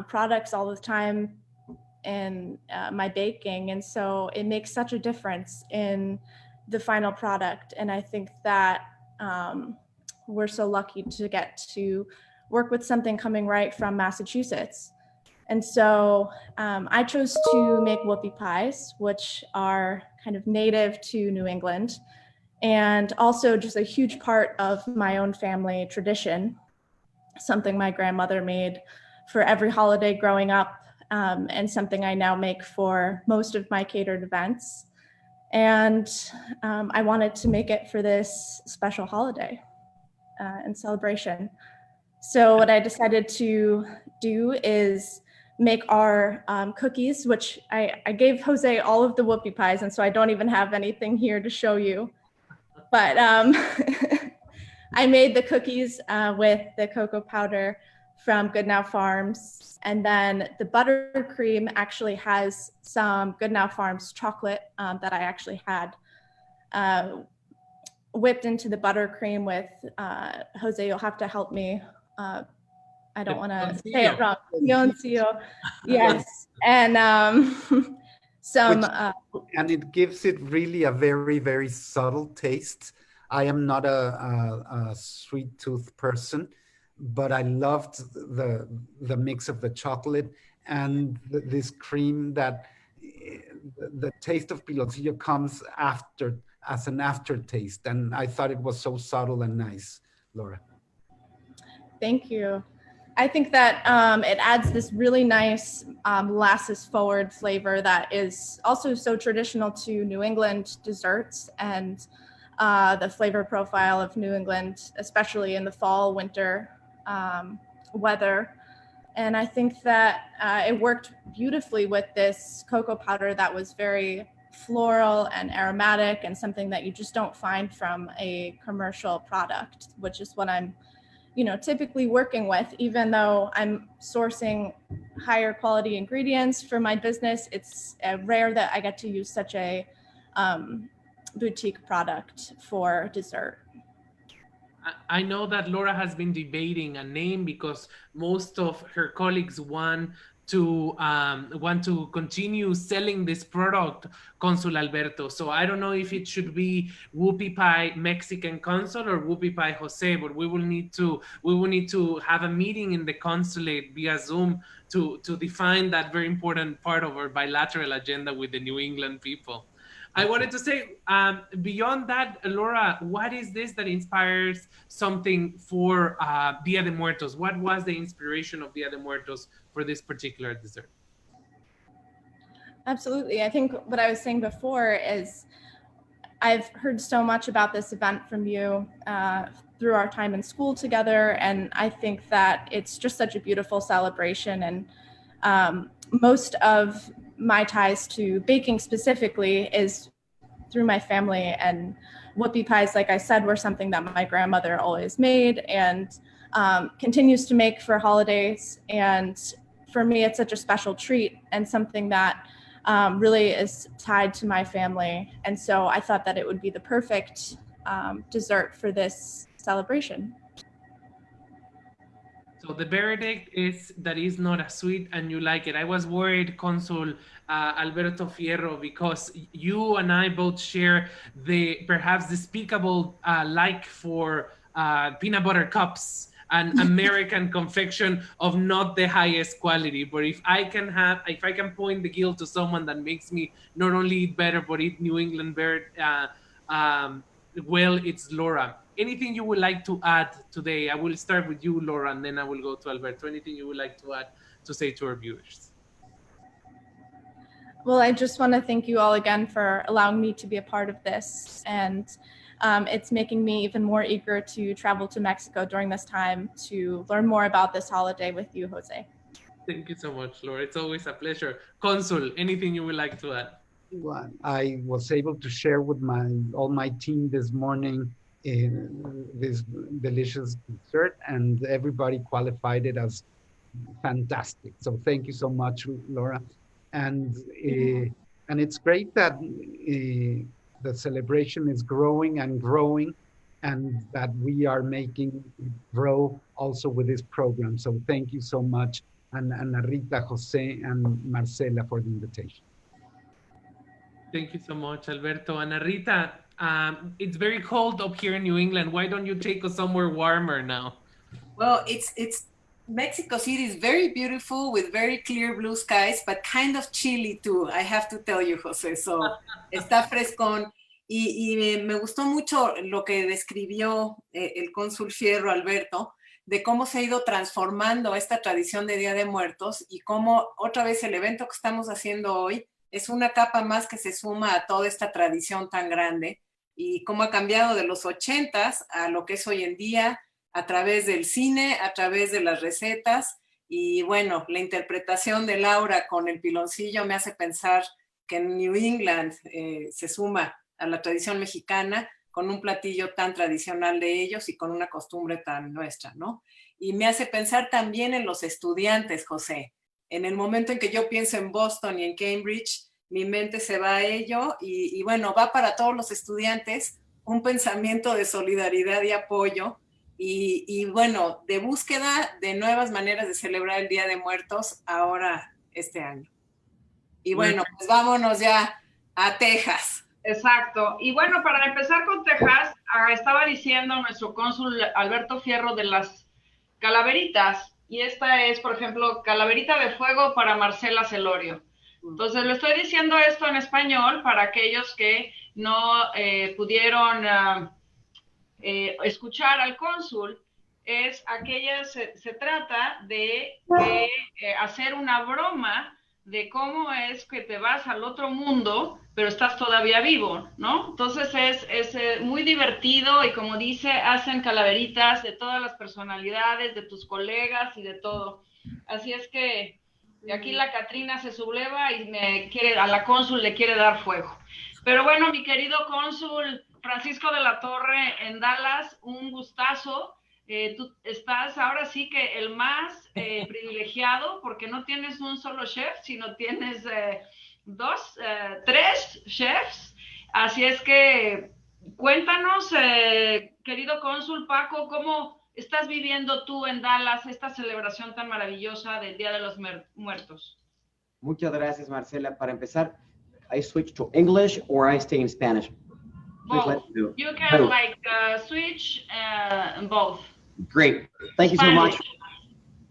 products all the time in my baking. And so it makes such a difference in the final product. And I think that we're so lucky to get to work with something coming right from Massachusetts. And so I chose to make whoopie pies, which are kind of native to New England and also just a huge part of my own family tradition, something my grandmother made for every holiday growing up, and something I now make for most of my catered events. And I wanted to make it for this special holiday and celebration. So what I decided to do is make our cookies, which I gave Jose all of the whoopie pies, and so I don't even have anything here to show you. But I made the cookies with the cocoa powder from Goodnow Farms. And then the buttercream actually has some Goodnow Farms chocolate that I actually had whipped into the buttercream with, Jose, you'll have to help me. I don't want to say it wrong. Pioncillo. Yes. And and it gives it really a very, very subtle taste. I am not a sweet tooth person, but I loved the mix of the chocolate and this cream that the taste of piloncillo comes after as an aftertaste. And I thought it was so subtle and nice, Laura. Thank you. I think that it adds this really nice molasses forward flavor that is also so traditional to New England desserts and the flavor profile of New England, especially in the fall, winter weather. And I think that it worked beautifully with this cocoa powder that was very floral and aromatic and something that you just don't find from a commercial product, which is what I'm typically working with. Even though I'm sourcing higher quality ingredients for my business, it's rare that I get to use such a boutique product for dessert. I know that Laura has been debating a name because most of her colleagues want to continue selling this product, Consul Alberto. So I don't know if it should be Whoopie Pie Mexican Consul or Whoopie Pie Jose, but we will need to have a meeting in the consulate via Zoom to define that very important part of our bilateral agenda with the New England people. I wanted to say, beyond that, Laura, what is this that inspires something for Dia de Muertos? What was the inspiration of Dia de Muertos for this particular dessert? Absolutely. I think what I was saying before is I've heard so much about this event from you through our time in school together. And I think that it's just such a beautiful celebration. And most of my ties to baking specifically is through my family, and whoopie pies, like I said, were something that my grandmother always made and continues to make for holidays. And for me, it's such a special treat and something that really is tied to my family. And so I thought that it would be the perfect dessert for this celebration. So the verdict is that it's not a sweet and you like it. I was worried, Consul Alberto Fierro, because you and I both share the perhaps despicable like for peanut butter cups, an American confection of not the highest quality. But if I can point the guilt to someone that makes me not only eat better, but eat New England better, well, it's Laura. Anything you would like to add today? I will start with you, Laura, and then I will go to Alberto. Anything you would like to add to say to our viewers? Well, I just want to thank you all again for allowing me to be a part of this. And it's making me even more eager to travel to Mexico during this time to learn more about this holiday with you, Jose. Thank you so much, Laura. It's always a pleasure. Consul, anything you would like to add? Well, I was able to share with all my team this morning this delicious dessert, and everybody qualified it as fantastic. So thank you so much, Laura. And it's great that the celebration is growing and growing, and that we are making it grow also with this program. So thank you so much, and Ana Rita, Jose, and Marcela for the invitation. Thank you so much, Alberto. Ana Rita, it's very cold up here in New England. Why don't you take us somewhere warmer now? Well, it's Mexico City is very beautiful with very clear blue skies, but kind of chilly too, I have to tell you, José. So está frescón. Y me gustó mucho lo que describió el cónsul Fierro, Alberto, de cómo se ha ido transformando esta tradición de Día de Muertos y cómo otra vez el evento que estamos haciendo hoy es una capa más que se suma a toda esta tradición tan grande y cómo ha cambiado de los 80s a lo que es hoy en día, a través del cine, a través de las recetas y bueno, la interpretación de Laura con el piloncillo me hace pensar que en New England se suma a la tradición mexicana con un platillo tan tradicional de ellos y con una costumbre tan nuestra, ¿no? Y me hace pensar también en los estudiantes, José. En el momento en que yo pienso en Boston y en Cambridge, mi mente se va a ello y bueno, va para todos los estudiantes un pensamiento de solidaridad y apoyo y bueno, de búsqueda de nuevas maneras de celebrar el Día de Muertos ahora este año. Y bueno, pues vámonos ya a Texas. Exacto. Y bueno, para empezar con Texas, estaba diciendo nuestro cónsul Alberto Fierro de las calaveritas, y esta es, por ejemplo, calaverita de fuego para Marcela Celorio. Entonces, le estoy diciendo esto en español para aquellos que no pudieron escuchar al cónsul. Es aquella, se trata de hacer una broma de cómo es que te vas al otro mundo, pero estás todavía vivo, ¿no? Entonces es muy divertido y como dice, hacen calaveritas de todas las personalidades, de tus colegas y de todo. Así es que aquí la Catrina se subleva y a la cónsul le quiere dar fuego. Pero bueno, mi querido cónsul Francisco de la Torre en Dallas, un gustazo. Tú estás ahora sí que el más privilegiado porque no tienes un solo chef, sino tienes tres chefs. Así es que cuéntanos, querido cónsul Paco, ¿cómo estás viviendo tú en Dallas esta celebración tan maravillosa del Día de los Muertos? Muchas gracias, Marcela. Para empezar, I switch to English or I stay in Spanish? Please let me know. You can switch both. Great. Thank you so much.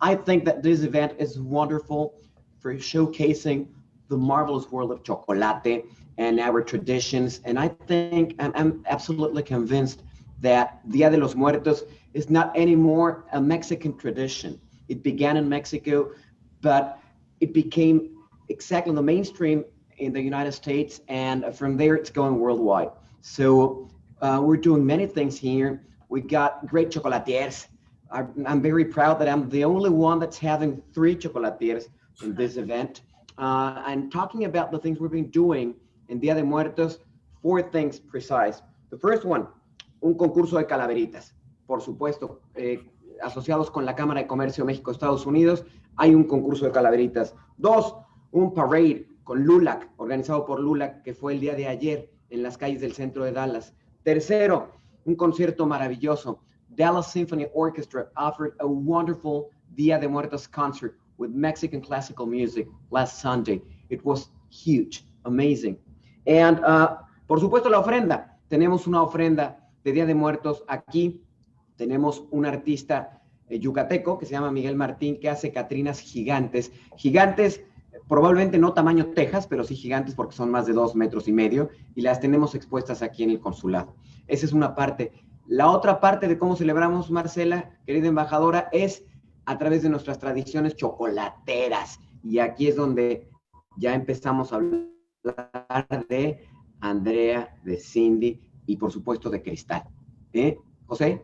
I think that this event is wonderful for showcasing the marvelous world of chocolate and our traditions. And I think I'm absolutely convinced that Dia de los Muertos is not anymore a Mexican tradition. It began in Mexico, but it became exactly the mainstream in the United States. And from there, it's going worldwide. So we're doing many things here. We got great chocolatiers. I'm very proud that I'm the only one that's having 3 chocolatiers in this event. And talking about the things we've been doing in Dia de Muertos, 4 things precise. The first one, un concurso de calaveritas. Por supuesto, asociados con la Cámara de Comercio México-Estados Unidos, hay un concurso de calaveritas. 2, un parade con LULAC, organizado por LULAC, que fue el día de ayer en las calles del centro de Dallas. Tercero, un concierto maravilloso. Dallas Symphony Orchestra offered a wonderful Dia de Muertos concert with Mexican classical music last Sunday. It was huge, amazing. And por supuesto la ofrenda. Tenemos una ofrenda de Día de Muertos aquí. Tenemos un artista yucateco que se llama Miguel Martín, que hace catrinas gigantes. Gigantes, probablemente no tamaño Texas, pero sí gigantes porque son más de 2,5 metros, y las tenemos expuestas aquí en el consulado. Esa es una parte. La otra parte de cómo celebramos, Marcela, querida embajadora, es a través de nuestras tradiciones chocolateras. Y aquí es donde ya empezamos a hablar de Andrea, de Cindy y por supuesto de Cristal. ¿José?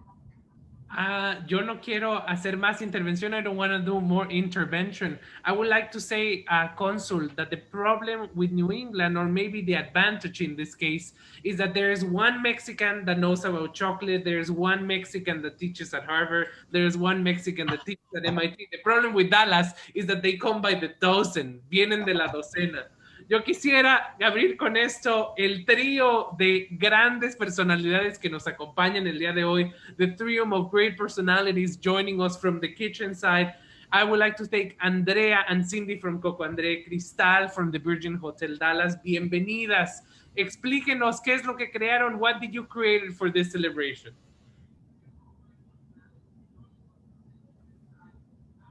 Yo no quiero hacer más intervención. I don't want to do more intervention. I would like to say, Consul, that the problem with New England, or maybe the advantage in this case, is that there is one Mexican that knows about chocolate. There's one Mexican that teaches at Harvard. There's one Mexican that teaches at MIT. The problem with Dallas is that they come by the dozen. Vienen de la docena. Yo quisiera abrir con esto el trío de grandes personalidades que nos acompañan el día de hoy, the trio of great personalities joining us from the kitchen side. I would like to thank Andrea and Cindy from Coco André, Cristal from the Virgin Hotel Dallas. Bienvenidas. Explíquenos qué es lo que crearon. What did you create for this celebration?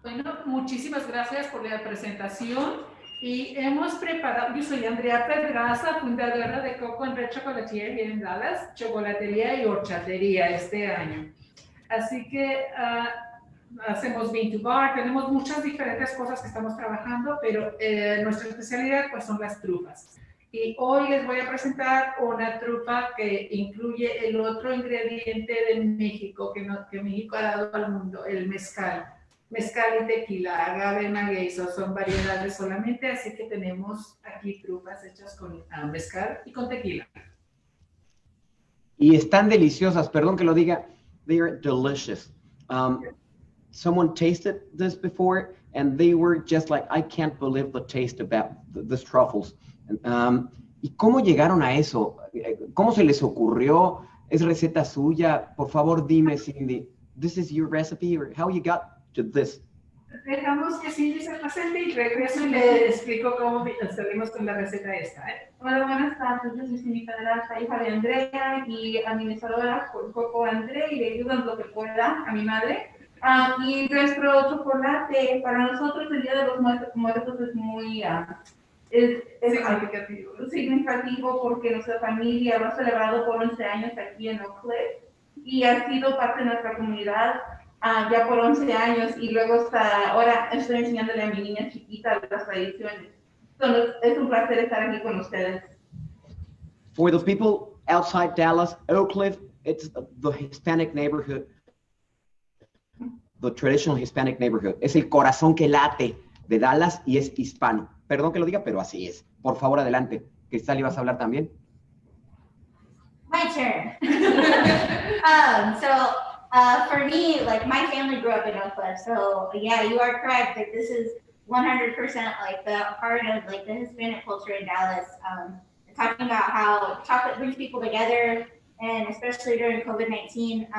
Bueno, muchísimas gracias por la presentación. Y hemos preparado, yo soy Andrea Pedraza, fundadora de Coco André Chocolatier en Dallas, chocolatería y horchatería este año. Así que hacemos bean to bar, tenemos muchas diferentes cosas que estamos trabajando, pero nuestra especialidad pues son las trufas. Y hoy les voy a presentar una trufa que incluye el otro ingrediente de México que México ha dado al mundo, el mezcal. Mezcal y tequila, agave, maguey, son variedades solamente, así que tenemos aquí trufas hechas con mezcal y con tequila. Y están deliciosas, perdón que lo diga, they are delicious. Someone tasted this before and they were just like, I can't believe the taste about these truffles. ¿Y cómo llegaron a eso? ¿Cómo se les ocurrió? ¿Es receta suya? Por favor, dime, Cindy, this is your recipe or how you got to this? Dejamos que Cindy se presente y regreso y le explico cómo salimos con la receta esta. Hola, buenas tardes. Yo soy Cindy Pedraza, hija de Andrea y administradora por Coco André y le ayudo en lo que pueda a mi madre. Y nuestro chocolate, para nosotros el Día de los Muertos es muy significativo porque nuestra familia lo ha celebrado por 11 años aquí en Oak Cliff y ha sido parte de nuestra comunidad ya por 11 años y luego hasta ahora estoy enseñándole a mi niña chiquita las tradiciones. Entonces, es un placer estar aquí con ustedes. For the people outside Dallas, Oak Cliff, it's the Hispanic neighborhood, the traditional Hispanic neighborhood. Es el corazón que late de Dallas y es hispano. Perdón que lo diga, pero así es. Por favor, adelante. Cristal, ¿ibas a hablar también? My turn. For me, like my family grew up in Oak Cliff, so yeah, you are correct. Like this is 100% like the part of like the Hispanic culture in Dallas. Talking about how chocolate brings people together, and especially during COVID-19.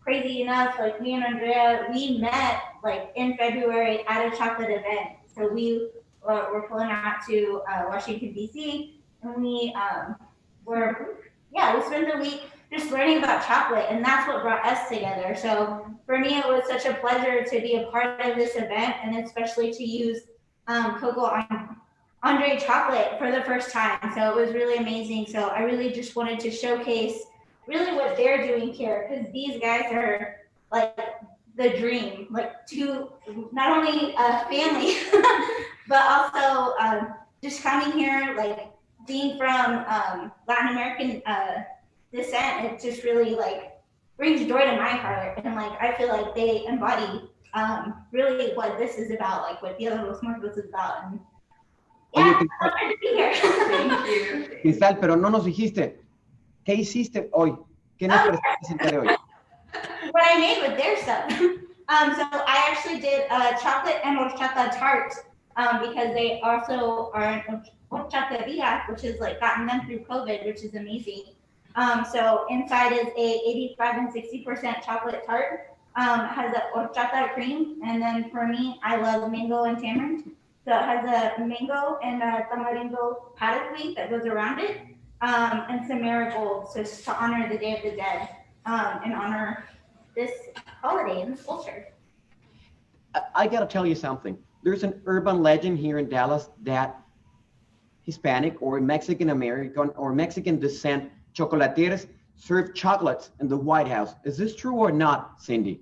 Crazy enough, like me and Andrea, we met like in February at a chocolate event. So we were pulling out to Washington D.C. and we spent the week just learning about chocolate, and that's what brought us together. So for me, it was such a pleasure to be a part of this event, and especially to use Coco André chocolate for the first time. So it was really amazing. So I really just wanted to showcase really what they're doing here, because these guys are like the dream, like to not only a family, but also just coming here, like being from Latin American descent, it just really like brings joy to my heart, and like I feel like they embody really what this is about, like what Dia de los Muertos is about. And yeah, I'm glad to be here. Thank you. Cristal, pero no nos dijiste, ¿qué hiciste hoy? ¿Qué nos presentaste el día de hoy? What I made with their stuff. So I actually did a chocolate and horchata tart because they also are an horchateria, which is like gotten them through COVID, which is amazing. So inside is a 85 and 60% chocolate tart. Has a horchata cream, and then for me, I love mango and tamarind. So it has a mango and a tamarindo powder sweet that goes around it, and some marigolds just to honor the Day of the Dead and honor this holiday and this culture. I gotta tell you something. There's an urban legend here in Dallas that Hispanic or Mexican American or Mexican descent chocolatiers serve chocolates in the White House. Is this true or not, Cindy?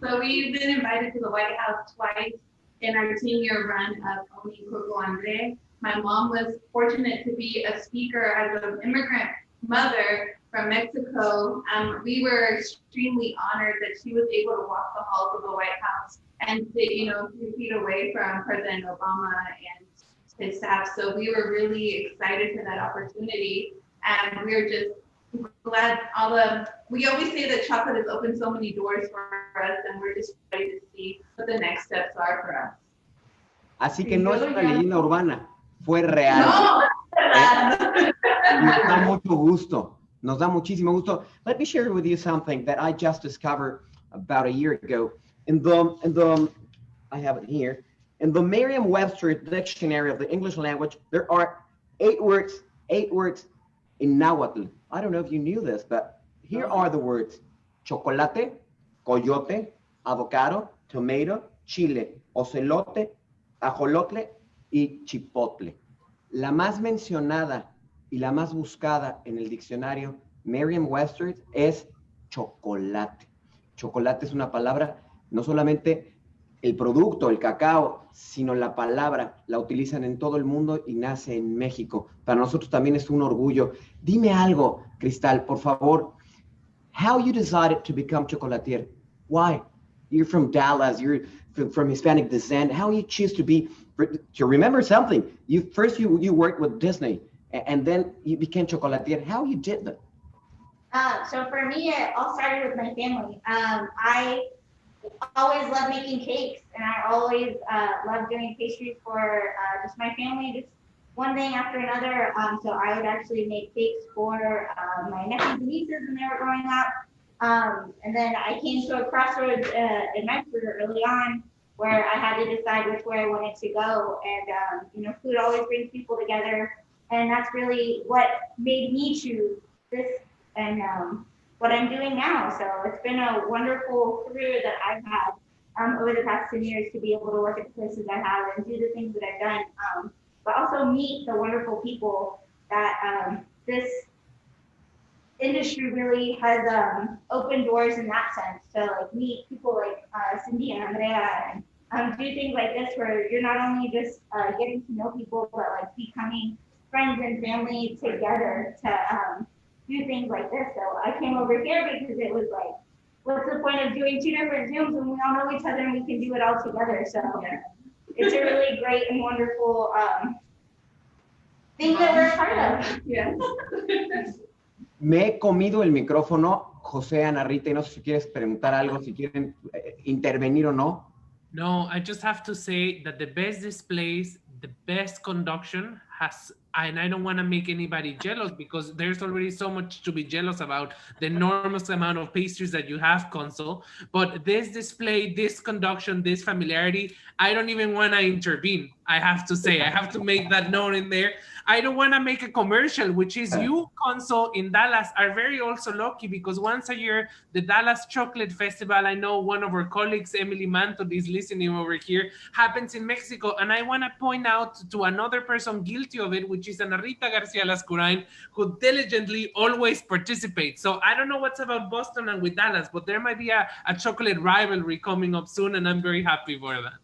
So we've been invited to the White House twice in our 10-year run of owning Coco André. My mom was fortunate to be a speaker as an immigrant mother from Mexico. We were extremely honored that she was able to walk the halls of the White House and sit, 2 feet away from President Obama and his staff. So we were really excited for that opportunity, and we were just glad. We always say that chocolate has opened so many doors for us, and we're just ready to see what the next steps are for us. Así que no es una leyenda urbana, fue real. No, Nos da mucho gusto. Nos da muchísimo gusto. Let me share with you something that I just discovered about a year ago. I have it here. In the Merriam-Webster dictionary of the English language, there are 8 words in Nahuatl. I don't know if you knew this, but here are the words: chocolate, coyote, avocado, tomato, chile, ocelote, ajolotle y chipotle. La más mencionada y la más buscada en el diccionario Merriam-Webster es chocolate. Chocolate es una palabra, no solamente el producto, el cacao, sino la palabra, la utilizan en todo el mundo y nace en México. Para nosotros también es un orgullo. Dime algo, Cristal, por favor. How you decided to become chocolatier? Why? You're from Dallas, you're from Hispanic descent. How you choose to remember something? You worked with Disney, and then you became chocolatier. How you did that? So for me, it all started with my family. I always loved making cakes, and I always loved doing pastries for just my family, just one thing after another. So I would actually make cakes for my nephews and nieces when they were growing up. And then I came to a crossroads in my career early on where I had to decide which way I wanted to go. And, food always brings people together. And that's really what made me choose this and what I'm doing now. So it's been a wonderful career that I've had over the past 10 years to be able to work at the places I have and do the things that I've done, but also meet the wonderful people that this industry really has opened doors in that sense. So meet people like Cindy and Andrea and do things like this where you're not only just getting to know people, but becoming friends and family together to do things like this. So I came over here because it was like, what's the point of doing 2 different Zooms when we all know each other and we can do it all together? So it's a really great and wonderful thing that we're a part of. Yeah. Me he comido el micrófono, José, Ana Rita, y no sé si quieres preguntar algo, si quieren intervenir o no. No, I just have to say that the best displays, the best conduction has, and I don't want to make anybody jealous because there's already so much to be jealous about, the enormous amount of pastries that you have, Consul. But this display, this conduction, this familiarity, I don't even want to intervene. I have to say, I have to make that known in there. I don't want to make a commercial, which is you, Consul, in Dallas are very also lucky because once a year, the Dallas Chocolate Festival, I know one of our colleagues, Emily Manto, is listening over here, happens in Mexico. And I want to point out to another person guilty of it, which is Ana Rita Garcia Lascurain, who diligently always participates. So I don't know what's about Boston and with Dallas, but there might be a chocolate rivalry coming up soon, and I'm very happy for that.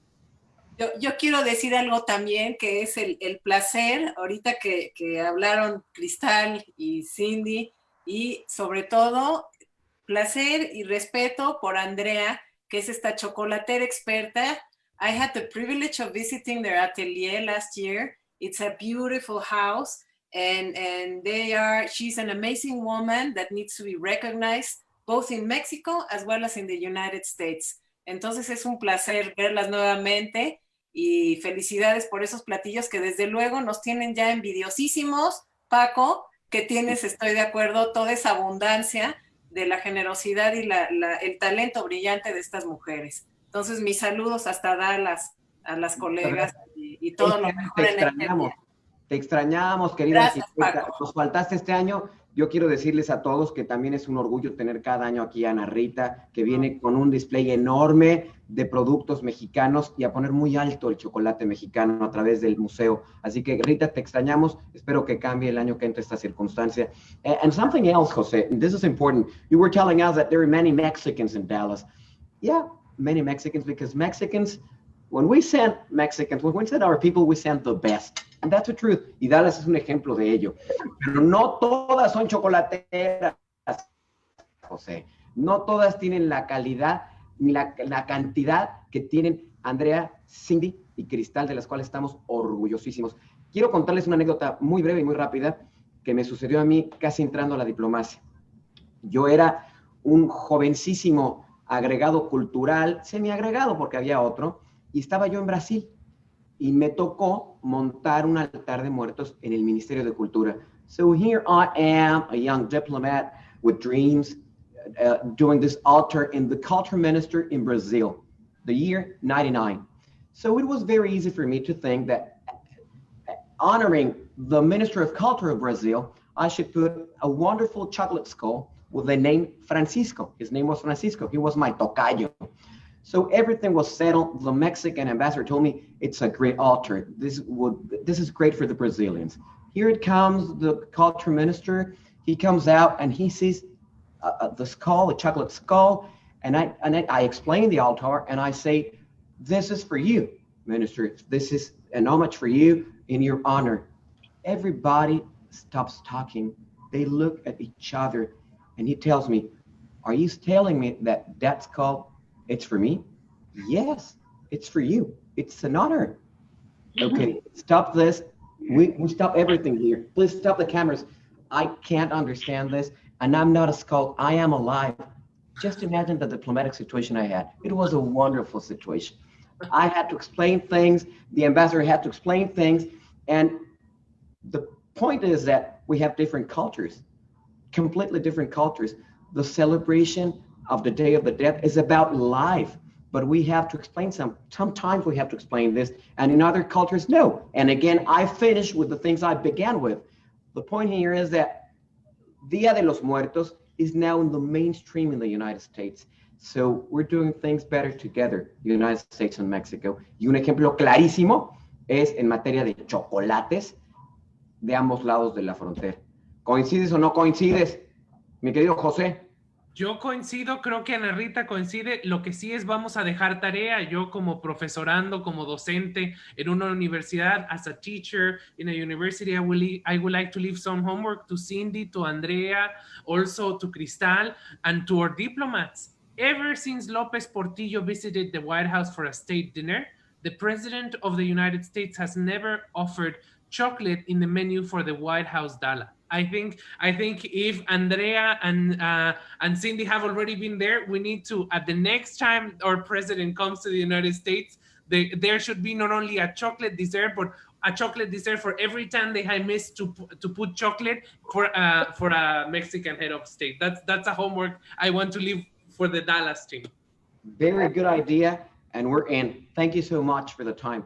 Yo quiero decir algo también, que es el placer, ahorita que hablaron Cristal y Cindy, y sobre todo placer y respeto por Andrea, que es esta chocolatera experta. I had the privilege of visiting their atelier last year. It's a beautiful house, and she's an amazing woman that needs to be recognized both in Mexico as well as in the United States. Entonces es un placer verlas nuevamente. Y felicidades por esos platillos que desde luego nos tienen ya envidiosísimos, Paco, que tienes, estoy de acuerdo, toda esa abundancia de la generosidad y el talento brillante de estas mujeres. Entonces, mis saludos hasta Dallas a las colegas y todo lo mejor en el día. Te extrañamos, querida. Gracias, Paco. Nos faltaste este año. Yo quiero decirles a todos que también es un orgullo tener cada año aquí a Ana Rita, que viene con un display enorme de productos mexicanos y a poner muy alto el chocolate mexicano a través del museo. Así que, Rita, te extrañamos. Espero que cambie el año que entre esta circunstancia. And something else, José, and this is important. You were telling us that there are many Mexicans in Dallas. Yeah, many Mexicans, because Mexicans, when we send our people, we send the best. And that's the truth. Y Dallas es un ejemplo de ello. Pero no todas son chocolateras, José. No todas tienen la calidad ni la cantidad que tienen Andrea, Cindy y Cristal, de las cuales estamos orgullosísimos. Quiero contarles una anécdota muy breve y muy rápida que me sucedió a mí casi entrando a la diplomacia. Yo era un jovencísimo agregado cultural, semiagregado porque había otro, y estaba yo en Brasil y me tocó montar un altar de muertos en el Ministerio de Cultura. So here I am, a young diplomat with dreams, doing this altar in the culture minister in Brazil, the year 99. So it was very easy for me to think that honoring the Minister of Culture of Brazil, I should put a wonderful chocolate skull with the name Francisco. His name was Francisco. He was my tocayo. So everything was settled. The Mexican ambassador told me it's a great altar. This is great for the Brazilians. Here it comes, the culture minister. He comes out and he sees the skull, the chocolate skull, and I explain the altar and I say, this is for you, minister. This is an homage for you in your honor. Everybody stops talking. They look at each other and he tells me, are you telling me that skull, it's for me? Yes, it's for you. It's an honor. Okay, stop this. We stop everything here. Please stop the cameras. I can't understand this. And I'm not a skull. I am alive. Just imagine the diplomatic situation I had. It was a wonderful situation. I had to explain things. The ambassador had to explain things. And the point is that we have different cultures, completely different cultures. The celebration of the Day of the Dead is about life, but we have to explain sometimes we have to explain this, and in other cultures, no. And again, I finish with the things I began with. The point here is that Dia de los Muertos is now in the mainstream in the United States. So we're doing things better together, United States and Mexico. Y un ejemplo clarísimo es en materia de chocolates de ambos lados de la frontera. ¿Coincides o no coincides, mi querido José? Yo coincido, creo que Ana Rita coincide. Lo que sí es, vamos a dejar tarea. Yo como profesorando, como docente en una universidad, as a teacher in a university, I would like to leave some homework to Cindy, to Andrea, also to Cristal, and to our diplomats. Ever since Lopez Portillo visited the White House for a state dinner, the President of the United States has never offered chocolate in the menu for the White House gala. I think if Andrea and Cindy have already been there, we need to, at the next time our president comes to the United States, there should be not only a chocolate dessert, but a chocolate dessert for every time they have missed to put chocolate for a Mexican head of state. That's a homework I want to leave for the Dallas team. Very good idea, and we're in. Thank you so much for the time.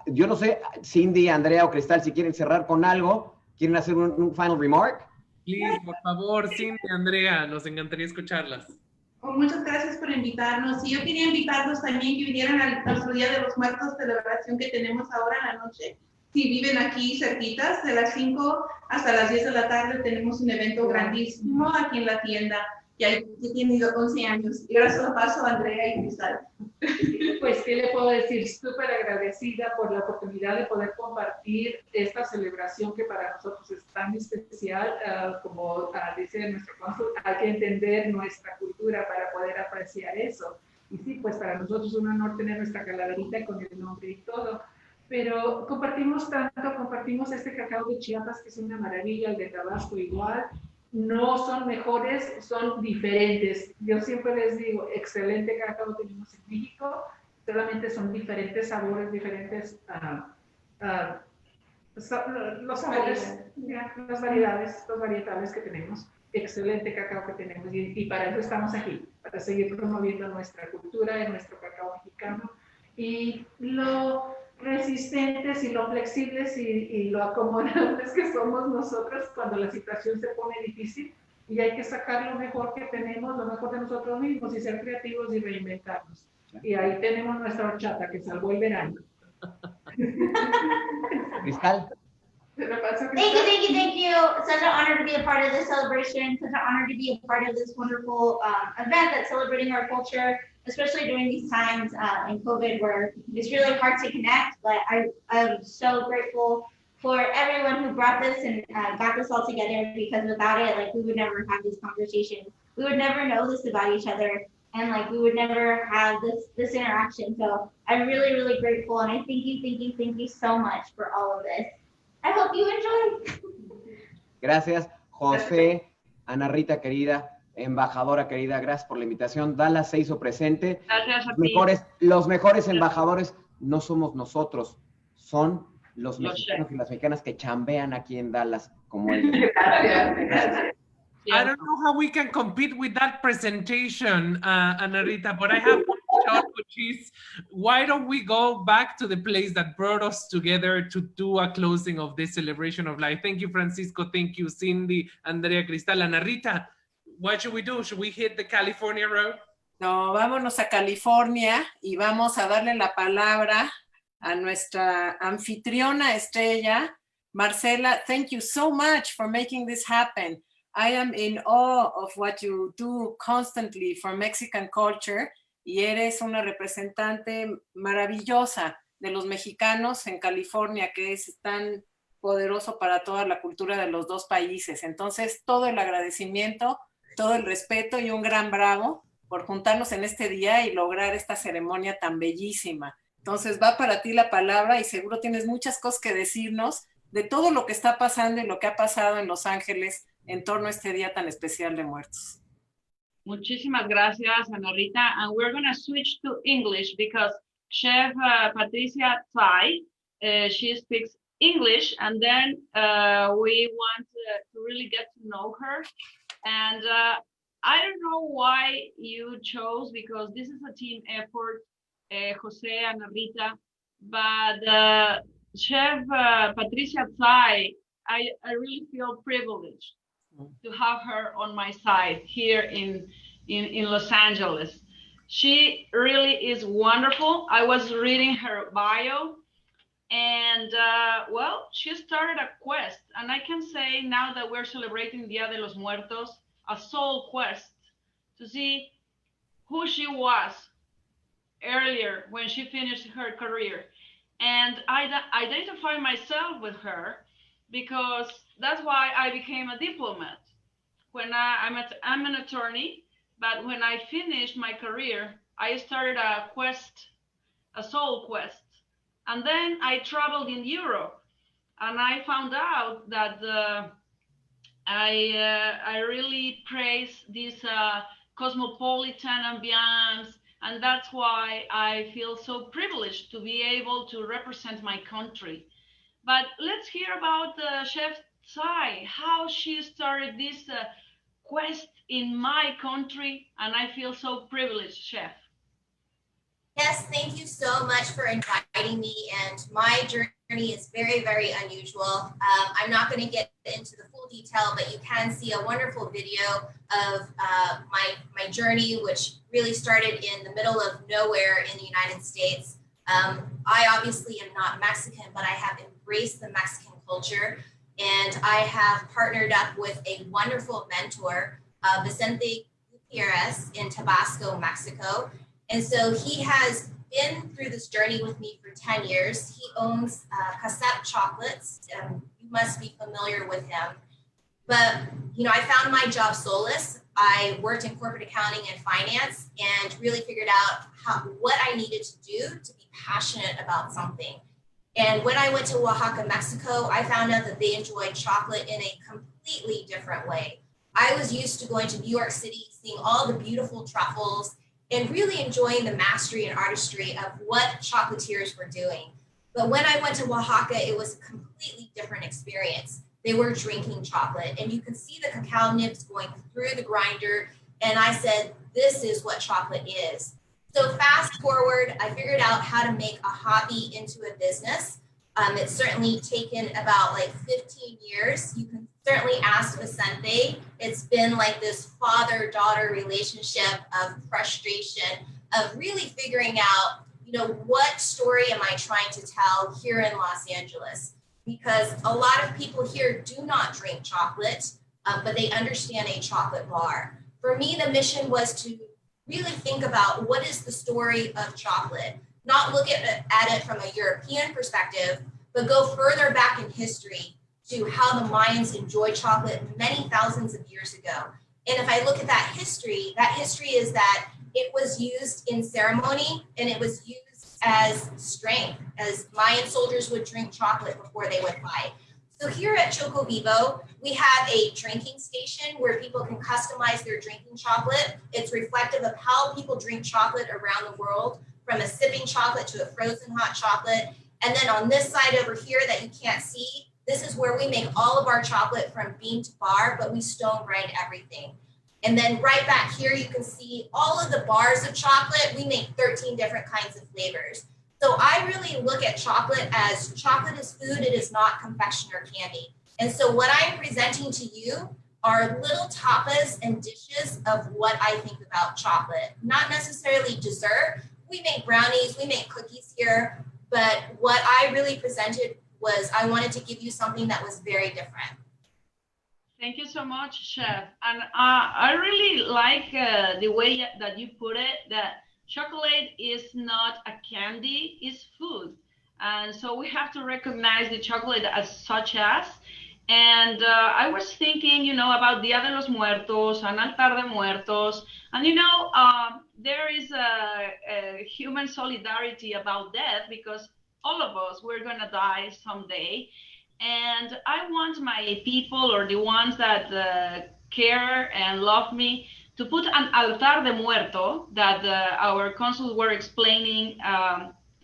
Yo no sé, Cindy, Andrea o Cristal, si quieren cerrar con algo. ¿Quieren hacer un final remark? Please, por favor, Cindy, Andrea, nos encantaría escucharlas. Muchas gracias por invitarnos. Y yo quería invitarlos también que vinieran al nuestro Día de los Muertos, celebración que tenemos ahora en la noche. Si viven aquí cerquitas, de las 5 hasta las 10 de la tarde tenemos un evento grandísimo aquí en la tienda. Ya he tenido 11 años. Y ahora se lo paso a Andrea y Cristal. Pues, ¿qué le puedo decir? Súper agradecida por la oportunidad de poder compartir esta celebración que para nosotros es tan especial. Como dice nuestro cónsul, hay que entender nuestra cultura para poder apreciar eso. Y sí, pues para nosotros es un honor tener nuestra calaverita con el nombre y todo. Pero compartimos este cacao de Chiapas, que es una maravilla, el de Tabasco igual. No son mejores, son diferentes. Yo siempre les digo, excelente cacao tenemos en México, solamente son diferentes sabores, diferentes los sabores, las variedades, los varietales que tenemos. Excelente cacao que tenemos y para eso estamos aquí, para seguir promoviendo nuestra cultura y nuestro cacao mexicano. Y lo resistentes y lo flexibles y lo acomodables que somos nosotros cuando la situación se pone difícil y hay que sacar lo mejor que tenemos, lo mejor de nosotros mismos y ser creativos y reinventarnos. Y ahí tenemos nuestra horchata que salvó el verano. Cristal. Thank you. Such an honor to be a part of this celebration, such an honor to be a part of this wonderful event that's celebrating our culture, especially during these times in COVID where it's really hard to connect. But I'm so grateful for everyone who brought this and got this all together, because without it, like, we would never have these conversations. We would never know this about each other, and like we would never have this interaction. So I'm really, really grateful, and I thank you so much for all of this. I hope you enjoy. Gracias, José, Ana Rita querida, embajadora querida, gracias por la invitación. Dallas se hizo presente. Gracias a ti. Los mejores embajadores no somos nosotros, son los mexicanos y las mexicanas que chambean aquí en Dallas, como ellos. Gracias. I don't know how we can compete with that presentation, Ana Rita, but I have one shot, which is, why don't we go back to the place that brought us together to do a closing of this celebration of life? Thank you, Francisco. Thank you, Cindy, Andrea, Cristal, Ana Rita. What should we do? Should we hit the California road? No, vámonos a California y vamos a darle la palabra a nuestra anfitriona estrella, Marcela. Thank you so much for making this happen. I am in awe of what you do constantly for Mexican culture, y eres una representante maravillosa de los mexicanos en California, que es tan poderoso para toda la cultura de los dos países. Entonces, todo el agradecimiento, todo el respeto y un gran bravo por juntarnos en este día y lograr esta ceremonia tan bellísima. Entonces, va para ti la palabra y seguro tienes muchas cosas que decirnos de todo lo que está pasando y lo que ha pasado en Los Ángeles en torno a este día tan especial de muertos. Muchísimas gracias, Ana Rita. And we're going to switch to English because Chef Patricia Tsai, she speaks English, and then we want to really get to know her. And I don't know why you chose, because this is a team effort, Jose, Ana Rita, but Chef Patricia Tsai, I really feel privileged to have her on my side here in Los Angeles. She really is wonderful. I was reading her bio, and well, she started a quest, and I can say now that we're celebrating Dia de los Muertos, a soul quest to see who she was earlier when she finished her career. And I identify myself with her because that's why I became a diplomat. When I'm an attorney, but when I finished my career, I started a quest, a soul quest. And then I traveled in Europe, and I found out that I really praise this cosmopolitan ambiance, and that's why I feel so privileged to be able to represent my country. But let's hear about Chef Tsai, how she started this quest in my country, and I feel so privileged, Chef. Yes, thank you so much for inviting me, and my journey is very, very unusual. I'm not going to get into the full detail, but you can see a wonderful video of my journey, which really started in the middle of nowhere in the United States. I obviously am not Mexican, but I have embraced the Mexican culture, and I have partnered up with a wonderful mentor, Vicente Gutierrez in Tabasco, Mexico. And so he has been through this journey with me for 10 years. He owns Cassette Chocolates. You must be familiar with him. But, you know, I found my job solace. I worked in corporate accounting and finance and really figured out what I needed to do to be passionate about something. And when I went to Oaxaca, Mexico, I found out that they enjoyed chocolate in a completely different way. I was used to going to New York City, seeing all the beautiful truffles, and really enjoying the mastery and artistry of what chocolatiers were doing. But when I went to Oaxaca, it was a completely different experience. They were drinking chocolate, and you could see the cacao nibs going through the grinder, and I said, this is what chocolate is. So fast forward, I figured out how to make a hobby into a business. It's certainly taken about like 15 years. You can certainly ask Vicente. It's been like this father-daughter relationship of frustration, of really figuring out, you know, what story am I trying to tell here in Los Angeles? Because a lot of people here do not drink chocolate, but they understand a chocolate bar. For me, the mission was to really think about what is the story of chocolate, not look at it from a European perspective, but go further back in history to how the Mayans enjoyed chocolate many thousands of years ago. And if I look at that history is that it was used in ceremony and it was used as strength, as Mayan soldiers would drink chocolate before they would fight. So here at Choco Vivo, we have a drinking station where people can customize their drinking chocolate. It's reflective of how people drink chocolate around the world, from a sipping chocolate to a frozen hot chocolate. And then on this side over here that you can't see, this is where we make all of our chocolate from bean to bar, but we stone grind everything. And then right back here, you can see all of the bars of chocolate. We make 13 different kinds of flavors. So I really look at chocolate as chocolate is food, it is not confection or candy. And so what I'm presenting to you are little tapas and dishes of what I think about chocolate. Not necessarily dessert. We make brownies, we make cookies here, but what I really presented was I wanted to give you something that was very different. Thank you so much, Chef. And I really like the way that you put it, that chocolate is not a candy, it's food. And so we have to recognize the chocolate as such as. And I was thinking, about Dia de los Muertos and Altar de Muertos. And, there is a human solidarity about death because all of us, we're going to die someday. And I want my people, or the ones that care and love me, to put an altar de muerto that our consuls were explaining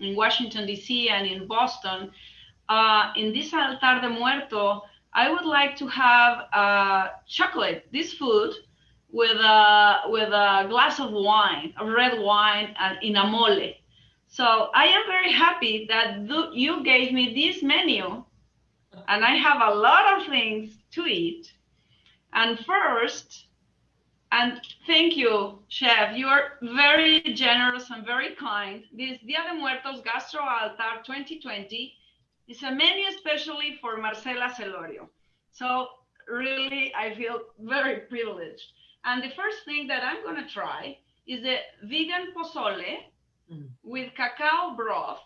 in Washington, D.C. and in Boston. In this altar de muerto, I would like to have chocolate, this food, with a glass of wine, a red wine, in a mole. So I am very happy that you gave me this menu, and I have a lot of things to eat. And first, and thank you, Chef, you are very generous and very kind. This Dia de Muertos Gastro Altar 2020 is a menu especially for Marcela Celorio. So really, I feel very privileged. And the first thing that I'm gonna try is the vegan pozole with cacao broth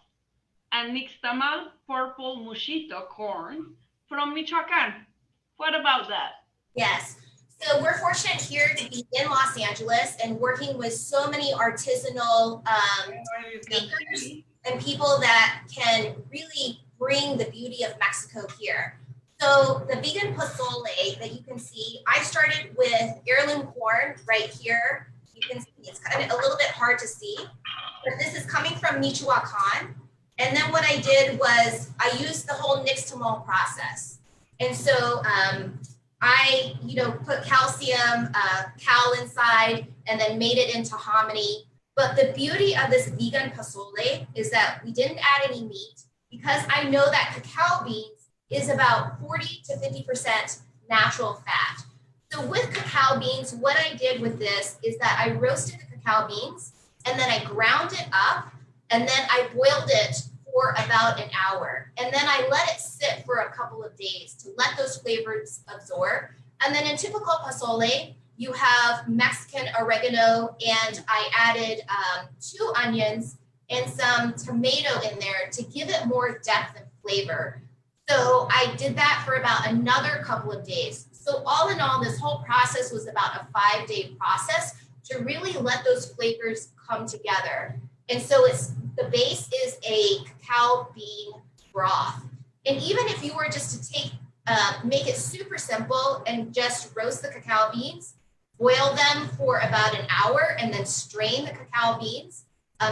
and nixtamal purple mushito corn from Michoacan. What about that? Yes. So we're fortunate here to be in Los Angeles and working with so many artisanal bakers and people that can really bring the beauty of Mexico here. So the vegan pozole that you can see, I started with heirloom corn right here. You can see it's kind of a little bit hard to see, but this is coming from Michoacan. And then what I did was I used the whole nixtamal process. And so I, put calcium, cal inside, and then made it into hominy. But the beauty of this vegan pozole is that we didn't add any meat, because I know that cacao beans is about 40 to 50% natural fat. So with cacao beans, what I did with this is that I roasted the cacao beans, and then I ground it up, and then I boiled it for about an hour. And then I let it sit for a couple of days to let those flavors absorb. And then in typical pozole, you have Mexican oregano, and I added 2 onions and some tomato in there to give it more depth and flavor. So I did that for about another couple of days. So all in all, this whole process was about a 5-day process to really let those flavors come together. And so the base is a cacao bean broth. And even if you were just to make it super simple and just roast the cacao beans, boil them for about an hour, and then strain the cacao beans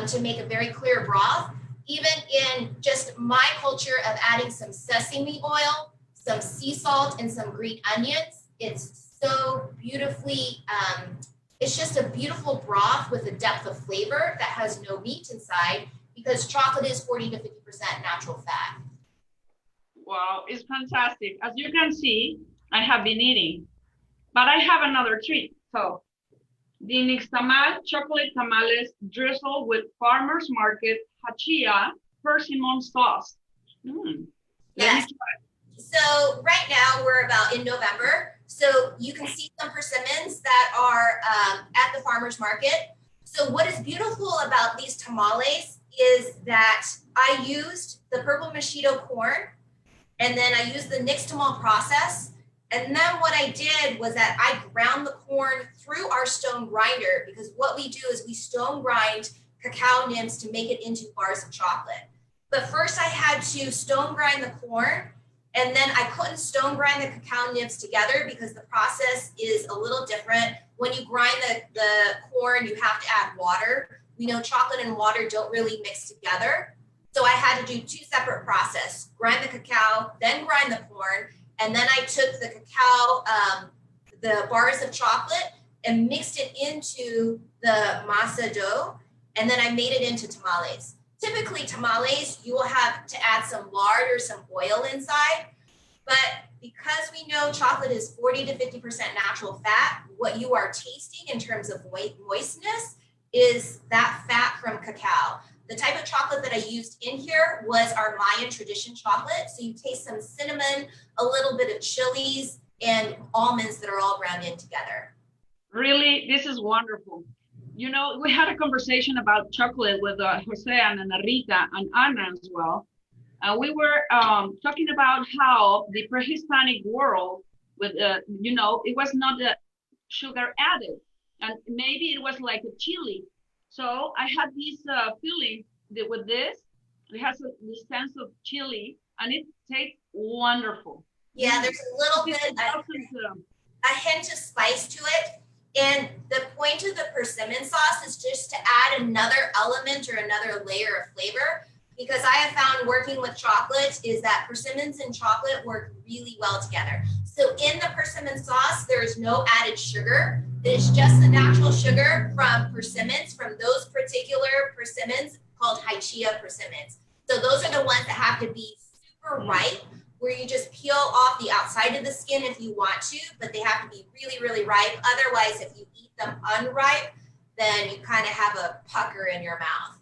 to make a very clear broth. Even in just my culture of adding some sesame oil, some sea salt, and some green onions, it's so beautifully, it's just a beautiful broth with a depth of flavor that has no meat inside, because chocolate is 40 to 50% natural fat. Wow, it's fantastic. As you can see, I have been eating, but I have another treat. So the nixtamal chocolate tamales drizzle with farmer's market hachia persimmon sauce. Yes. So right now we're about in November. So you can see some persimmons that are at the farmer's market. So what is beautiful about these tamales is that I used the purple mosquito corn, and then I used the nixtamal process. And then what I did was that I ground the corn through our stone grinder, because what we do is we stone grind cacao nibs to make it into bars of chocolate. But first I had to stone grind the corn, and then I couldn't stone grind the cacao nibs together because the process is a little different. When you grind the corn, you have to add water. We know chocolate and water don't really mix together. So I had to do two separate processes: grind the cacao, then grind the corn. And then I took the cacao, the bars of chocolate, and mixed it into the masa dough. And then I made it into tamales. Typically tamales, you will have to add some lard or some oil inside. But because we know chocolate is 40 to 50% natural fat, what you are tasting in terms of moistness is that fat from cacao. The type of chocolate that I used in here was our Mayan tradition chocolate. So you taste some cinnamon, a little bit of chilies, and almonds that are all ground in together. Really, this is wonderful. You know, we had a conversation about chocolate with Jose and Ana Rita and Ana as well. We were talking about how the pre-Hispanic world, with you know, it was not the sugar added, and maybe it was like a chili. So I had this feeling that with this, it has this sense of chili, and it tastes wonderful. Yeah, there's a little bit, a hint of spice to it. And the point of the persimmon sauce is just to add another element or another layer of flavor. Because I have found working with chocolate is that persimmons and chocolate work really well together. So in the persimmon sauce, there is no added sugar. It's just the natural sugar from persimmons, from those particular persimmons called Haichia persimmons. So those are the ones that have to be super ripe, where you just peel off the outside of the skin if you want to, but they have to be really, really ripe. Otherwise, if you eat them unripe, then you kind of have a pucker in your mouth.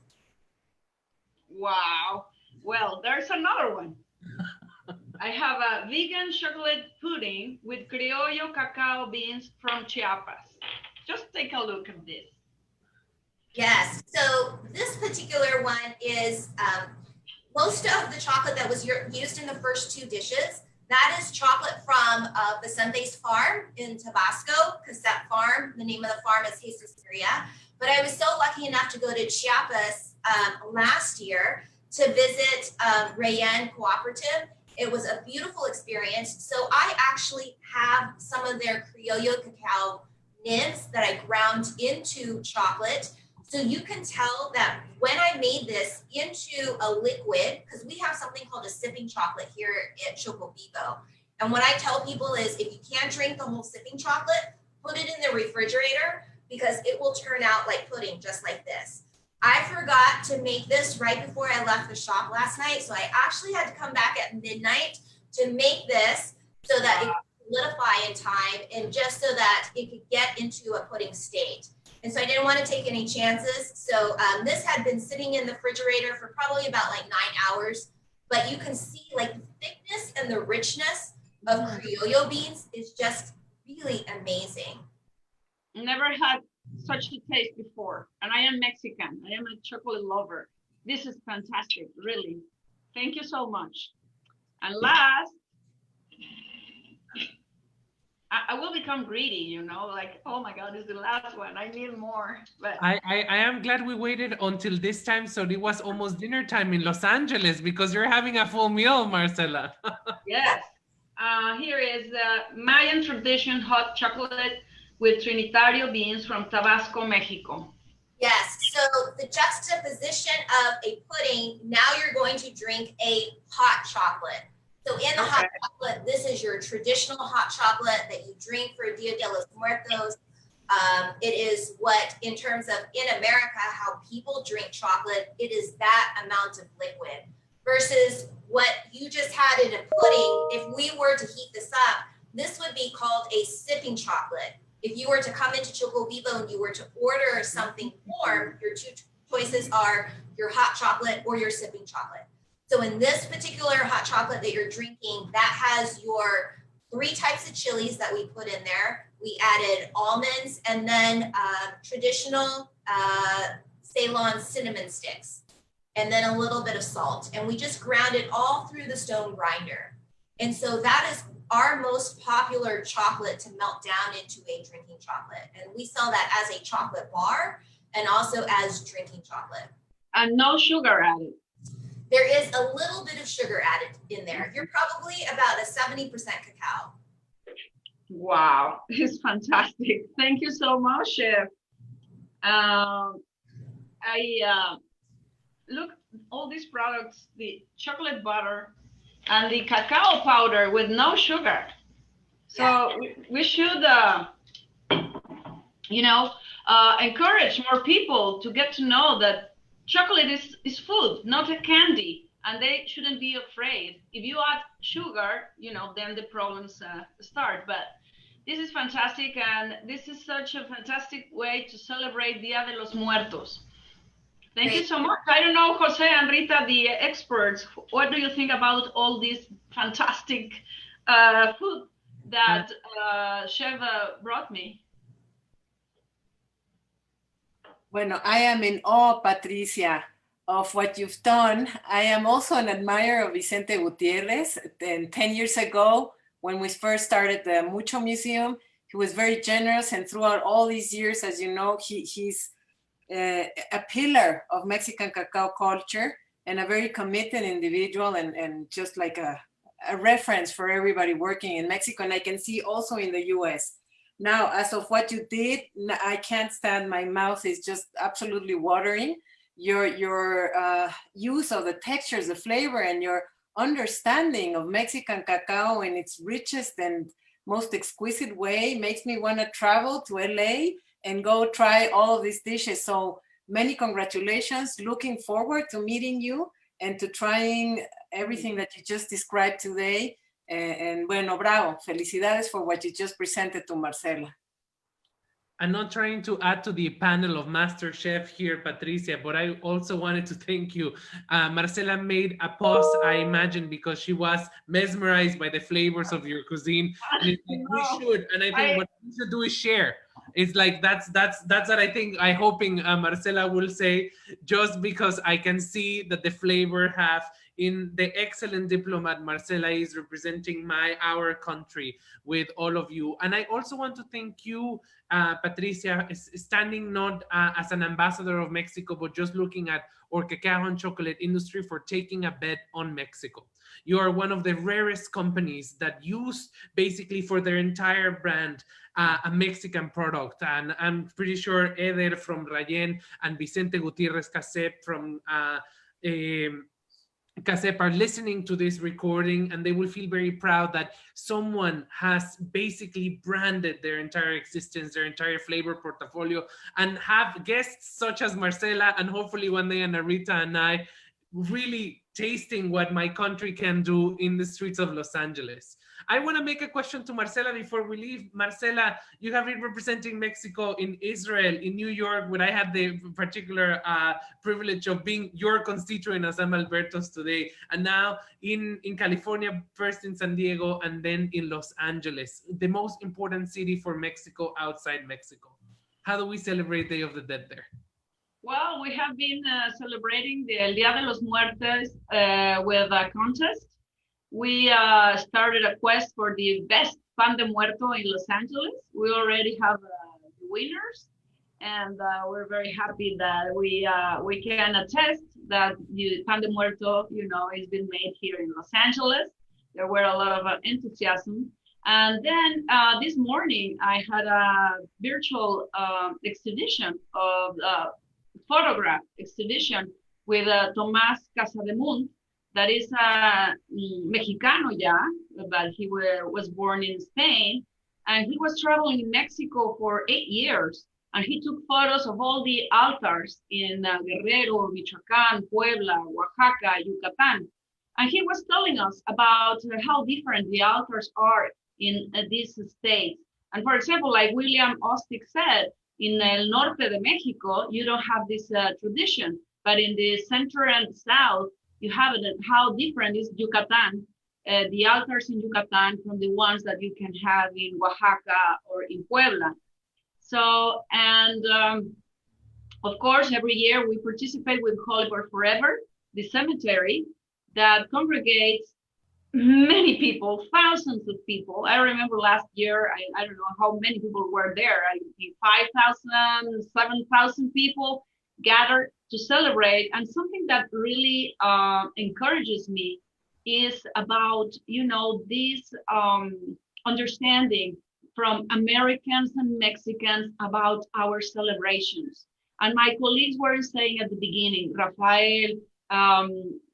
Wow. Well, there's another one. I have a vegan chocolate pudding with criollo cacao beans from Chiapas. Just take a look at this. Yes, so this particular one is most of the chocolate that was used in the first two dishes. That is chocolate from Vicente's farm in Tabasco, Cassette Farm. The name of the farm is Jesus Maria. But I was so lucky enough to go to Chiapas last year to visit Rayen Cooperative. It was a beautiful experience. So I actually have some of their criollo cacao nibs that I ground into chocolate. So you can tell that when I made this into a liquid, because we have something called a sipping chocolate here at Choco Vivo. And what I tell people is if you can't drink the whole sipping chocolate, put it in the refrigerator because it will turn out like pudding, just like this. I forgot to make this right before I left the shop last night. So I actually had to come back at midnight to make this so that it could solidify in time and just so that it could get into a pudding state. And so I didn't want to take any chances. So this had been sitting in the refrigerator for probably about like 9 hours, but you can see like the thickness and the richness of criollo beans is just really amazing. Never had such a taste before. And I am Mexican. I am a chocolate lover. This is fantastic, really. Thank you so much. And last, I will become greedy, you know, like, oh my God, this is the last one. I need more. But I am glad we waited until this time, so it was almost dinner time in Los Angeles because you're having a full meal, Marcela. yes. Here is Mayan tradition hot chocolate with Trinitario beans from Tabasco, Mexico. Yes, so the juxtaposition of a pudding, now you're going to drink a hot chocolate. So in the hot chocolate, this is your traditional hot chocolate that you drink for Dia de los Muertos. It is what, in terms of in America, how people drink chocolate, it is that amount of liquid. Versus what you just had in a pudding, if we were to heat this up, this would be called a sipping chocolate. If you were to come into Choco Vivo and you were to order something warm, your two choices are your hot chocolate or your sipping chocolate. So in this particular hot chocolate that you're drinking, that has your 3 types of chilies that we put in there. We added almonds and then traditional Ceylon cinnamon sticks. and then a little bit of salt. And we just ground it all through the stone grinder. And so that is our most popular chocolate to melt down into a drinking chocolate. And we sell that as a chocolate bar and also as drinking chocolate. And no sugar added. There is a little bit of sugar added in there. You're probably about a 70% cacao. Wow, it's fantastic. Thank you so much, Chef. I look all these products, the chocolate butter and the cacao powder with no sugar. So we should, encourage more people to get to know that chocolate is food, not a candy, and they shouldn't be afraid. If you add sugar, then the problems start. But this is fantastic, and this is such a fantastic way to celebrate Dia de los Muertos. Thank you so much. I don't know, Jose and Rita, the experts, what do you think about all this fantastic food that Chef brought me? Bueno, I am in awe, Patricia, of what you've done. I am also an admirer of Vicente Gutierrez. 10 years ago, when we first started the Mucho Museum, he was very generous, and throughout all these years, as you know, he's a pillar of Mexican cacao culture and a very committed individual, and just like a reference for everybody working in Mexico, and I can see also in the US. Now, as of what you did, I can't stand, my mouth is just absolutely watering. Your use of the textures, the flavor, and your understanding of Mexican cacao in its richest and most exquisite way makes me want to travel to LA and go try all of these dishes. So many congratulations. Looking forward to meeting you and to trying everything that you just described today. And bueno, bravo. Felicidades for what you just presented to Marcela. I'm not trying to add to the panel of Master Chef here, Patricia, but I also wanted to thank you. Marcela made a pause, I imagine, because she was mesmerized by the flavors of your cuisine. And it's like, we should, and I think what we should do is share. It's like, that's what I think, I'm hoping Marcela will say, just because I can see that the flavor have in the excellent diplomat Marcela is representing our country with all of you. And I also want to thank you, Patricia, standing not as an ambassador of Mexico, but just looking at our cacao and chocolate industry, for taking a bet on Mexico. You are one of the rarest companies that use basically for their entire brand a Mexican product. And I'm pretty sure Eder from Rayen and Vicente Gutierrez Casep from Casep are listening to this recording, and they will feel very proud that someone has basically branded their entire existence, their entire flavor portfolio, and have guests such as Marcela, and hopefully one day Anarita and I, really tasting what my country can do in the streets of Los Angeles. I want to make a question to Marcela before we leave. Marcela, you have been representing Mexico in Israel, in New York, where I had the particular privilege of being your constituent as I'm Alberto's today, and now in California, first in San Diego, and then in Los Angeles, the most important city for Mexico outside Mexico. How do we celebrate Day of the Dead there? Well, we have been celebrating the El Día de los Muertos with a contest. We started a quest for the best pan de muerto in Los Angeles. We already have the winners, and we're very happy that we can attest that the pan de muerto, has been made here in Los Angeles. There were a lot of enthusiasm. And then this morning, I had a virtual exhibition of photograph exhibition with Tomás Casademunt, that is a Mexicano ya, but he was born in Spain, and he was traveling in Mexico for 8 years, and he took photos of all the altars in Guerrero, Michoacán, Puebla, Oaxaca, Yucatan, and he was telling us about how different the altars are in these states. And for example, like William Ostick said, in El Norte de Mexico, you don't have this tradition, but in the center and south, you have it. How different is Yucatan, the altars in Yucatan from the ones that you can have in Oaxaca or in Puebla. So, and Of course, every year we participate with Holy Bird Forever, the cemetery that congregates many people, thousands of people. I remember last year, I don't know how many people were there. I think 5,000, 7,000 people gathered to celebrate. And something that really encourages me is about, this understanding from Americans and Mexicans about our celebrations. And my colleagues were saying at the beginning, Rafael,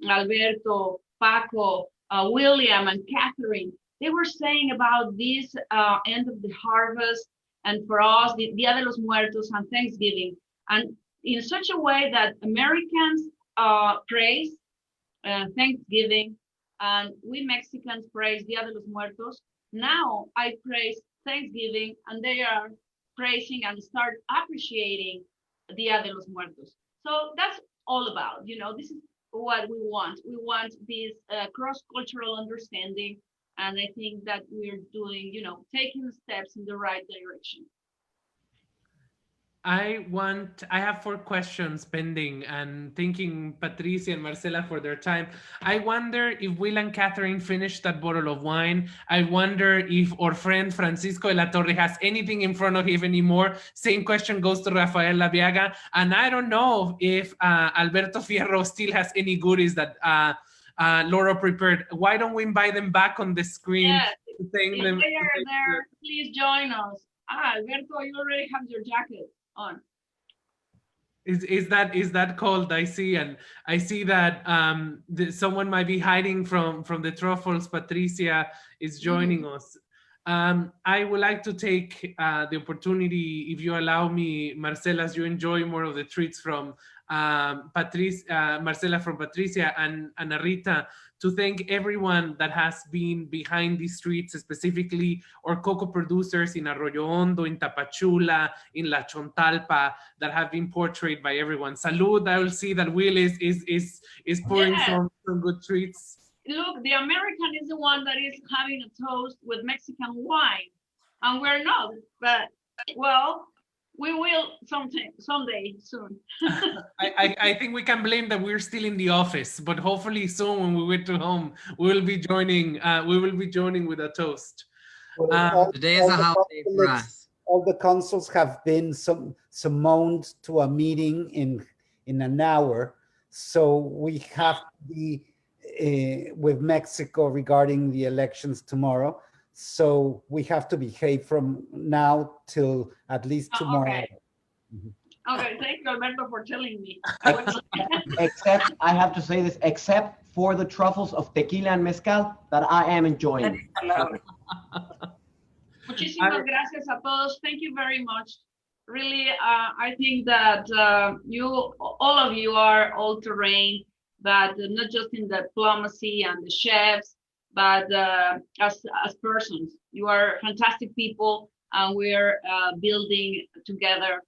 Alberto, Paco, William and Catherine, they were saying about this end of the harvest, and for us, the Dia de los Muertos and Thanksgiving, and in such a way that Americans praise Thanksgiving, and we Mexicans praise Dia de los Muertos. Now I praise Thanksgiving, and they are praising and start appreciating Dia de los Muertos. So that's all about, this is what we want. We want this cross-cultural understanding, and I think that we're doing, taking steps in the right direction. I have 4 questions pending, and thanking Patricia and Marcela for their time. I wonder if Will and Catherine finished that bottle of wine. I wonder if our friend Francisco de la Torre has anything in front of him anymore. Same question goes to Rafael Laviaga. And I don't know if Alberto Fierro still has any goodies that Laura prepared. Why don't we invite them back on the screen? Yes, to thank them. If they are there, please join us. Alberto, you already have your jacket on. Is that cold? I see, and I see that someone might be hiding from the truffles. Patricia is joining us. I would like to take the opportunity, if you allow me, Marcela, as you enjoy more of the treats from Marcela, from Patricia and Rita, to thank everyone that has been behind these streets, specifically our cocoa producers in Arroyo Hondo, in Tapachula, in La Chontalpa, that have been portrayed by everyone. Salud, I will see that Will is pouring some good treats. Look, the American is the one that is having a toast with Mexican wine, and we're not, but well, we will someday soon. I think we can blame that we're still in the office, but hopefully soon when we get to home, we will be joining with a toast. Today is a holiday for us. All the consuls have been summoned to a meeting in an hour, so we have to be with Mexico regarding the elections tomorrow. So we have to behave from now till at least tomorrow. Okay. Okay, thank you, Alberto, for telling me. Except, I have to say this, except for the truffles of tequila and mezcal that I am enjoying. Muchísimas gracias a todos. Thank you very much. Really, I think that all of you are all-terrain, but not just in diplomacy and the chefs, but as persons. You are fantastic people, and we're building together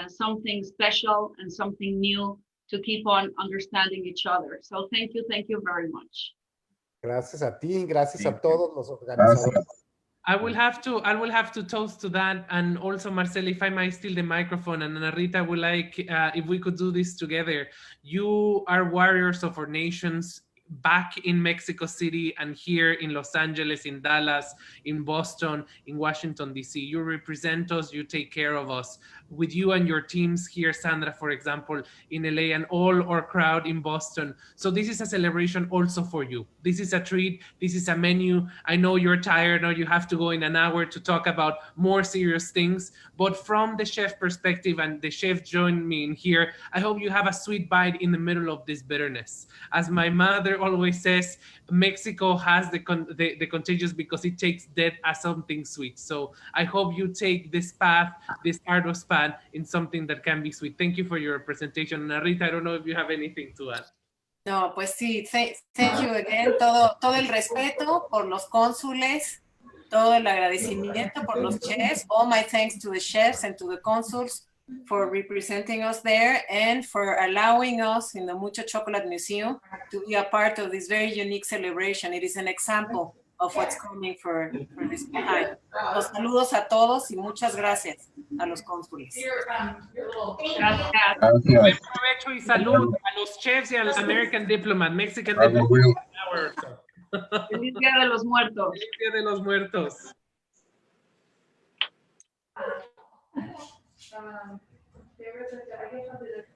something special and something new to keep on understanding each other. So thank you very much. Gracias a ti, gracias a todos los organizadores. I will have to toast to that, and also Marcela, if I might steal the microphone, and Rita would like if we could do this together. You are warriors of our nations, back in Mexico City and here in Los Angeles, in Dallas, in Boston, in Washington, D.C. You represent us, you take care of us. With you and your teams here, Sandra, for example, in LA, and all our crowd in Boston. So this is a celebration also for you. This is a treat, this is a menu. I know you're tired, now you have to go in an hour to talk about more serious things, but from the chef perspective, and the chef joined me in here, I hope you have a sweet bite in the middle of this bitterness. As my mother always says, Mexico has the contagious because it takes death as something sweet. So I hope you take this path, this arduous path, in something that can be sweet. Thank you for your presentation. Rita, I don't know if you have anything to add. No, pues sí, thank you again. Todo el respeto por los cónsules, todo el agradecimiento por los chefs. All my thanks to the chefs and to the consuls for representing us there and for allowing us in the Mucho Chocolate Museum to be a part of this very unique celebration. It is an example of what's coming for this time. Los saludos a todos y muchas gracias a los cónsules. Buen provecho y salud a los chefs y al American Diplomat, Mexican Diplomat. Feliz Día de los Muertos. Feliz Día de los Muertos. There was a, I guess I'll do this.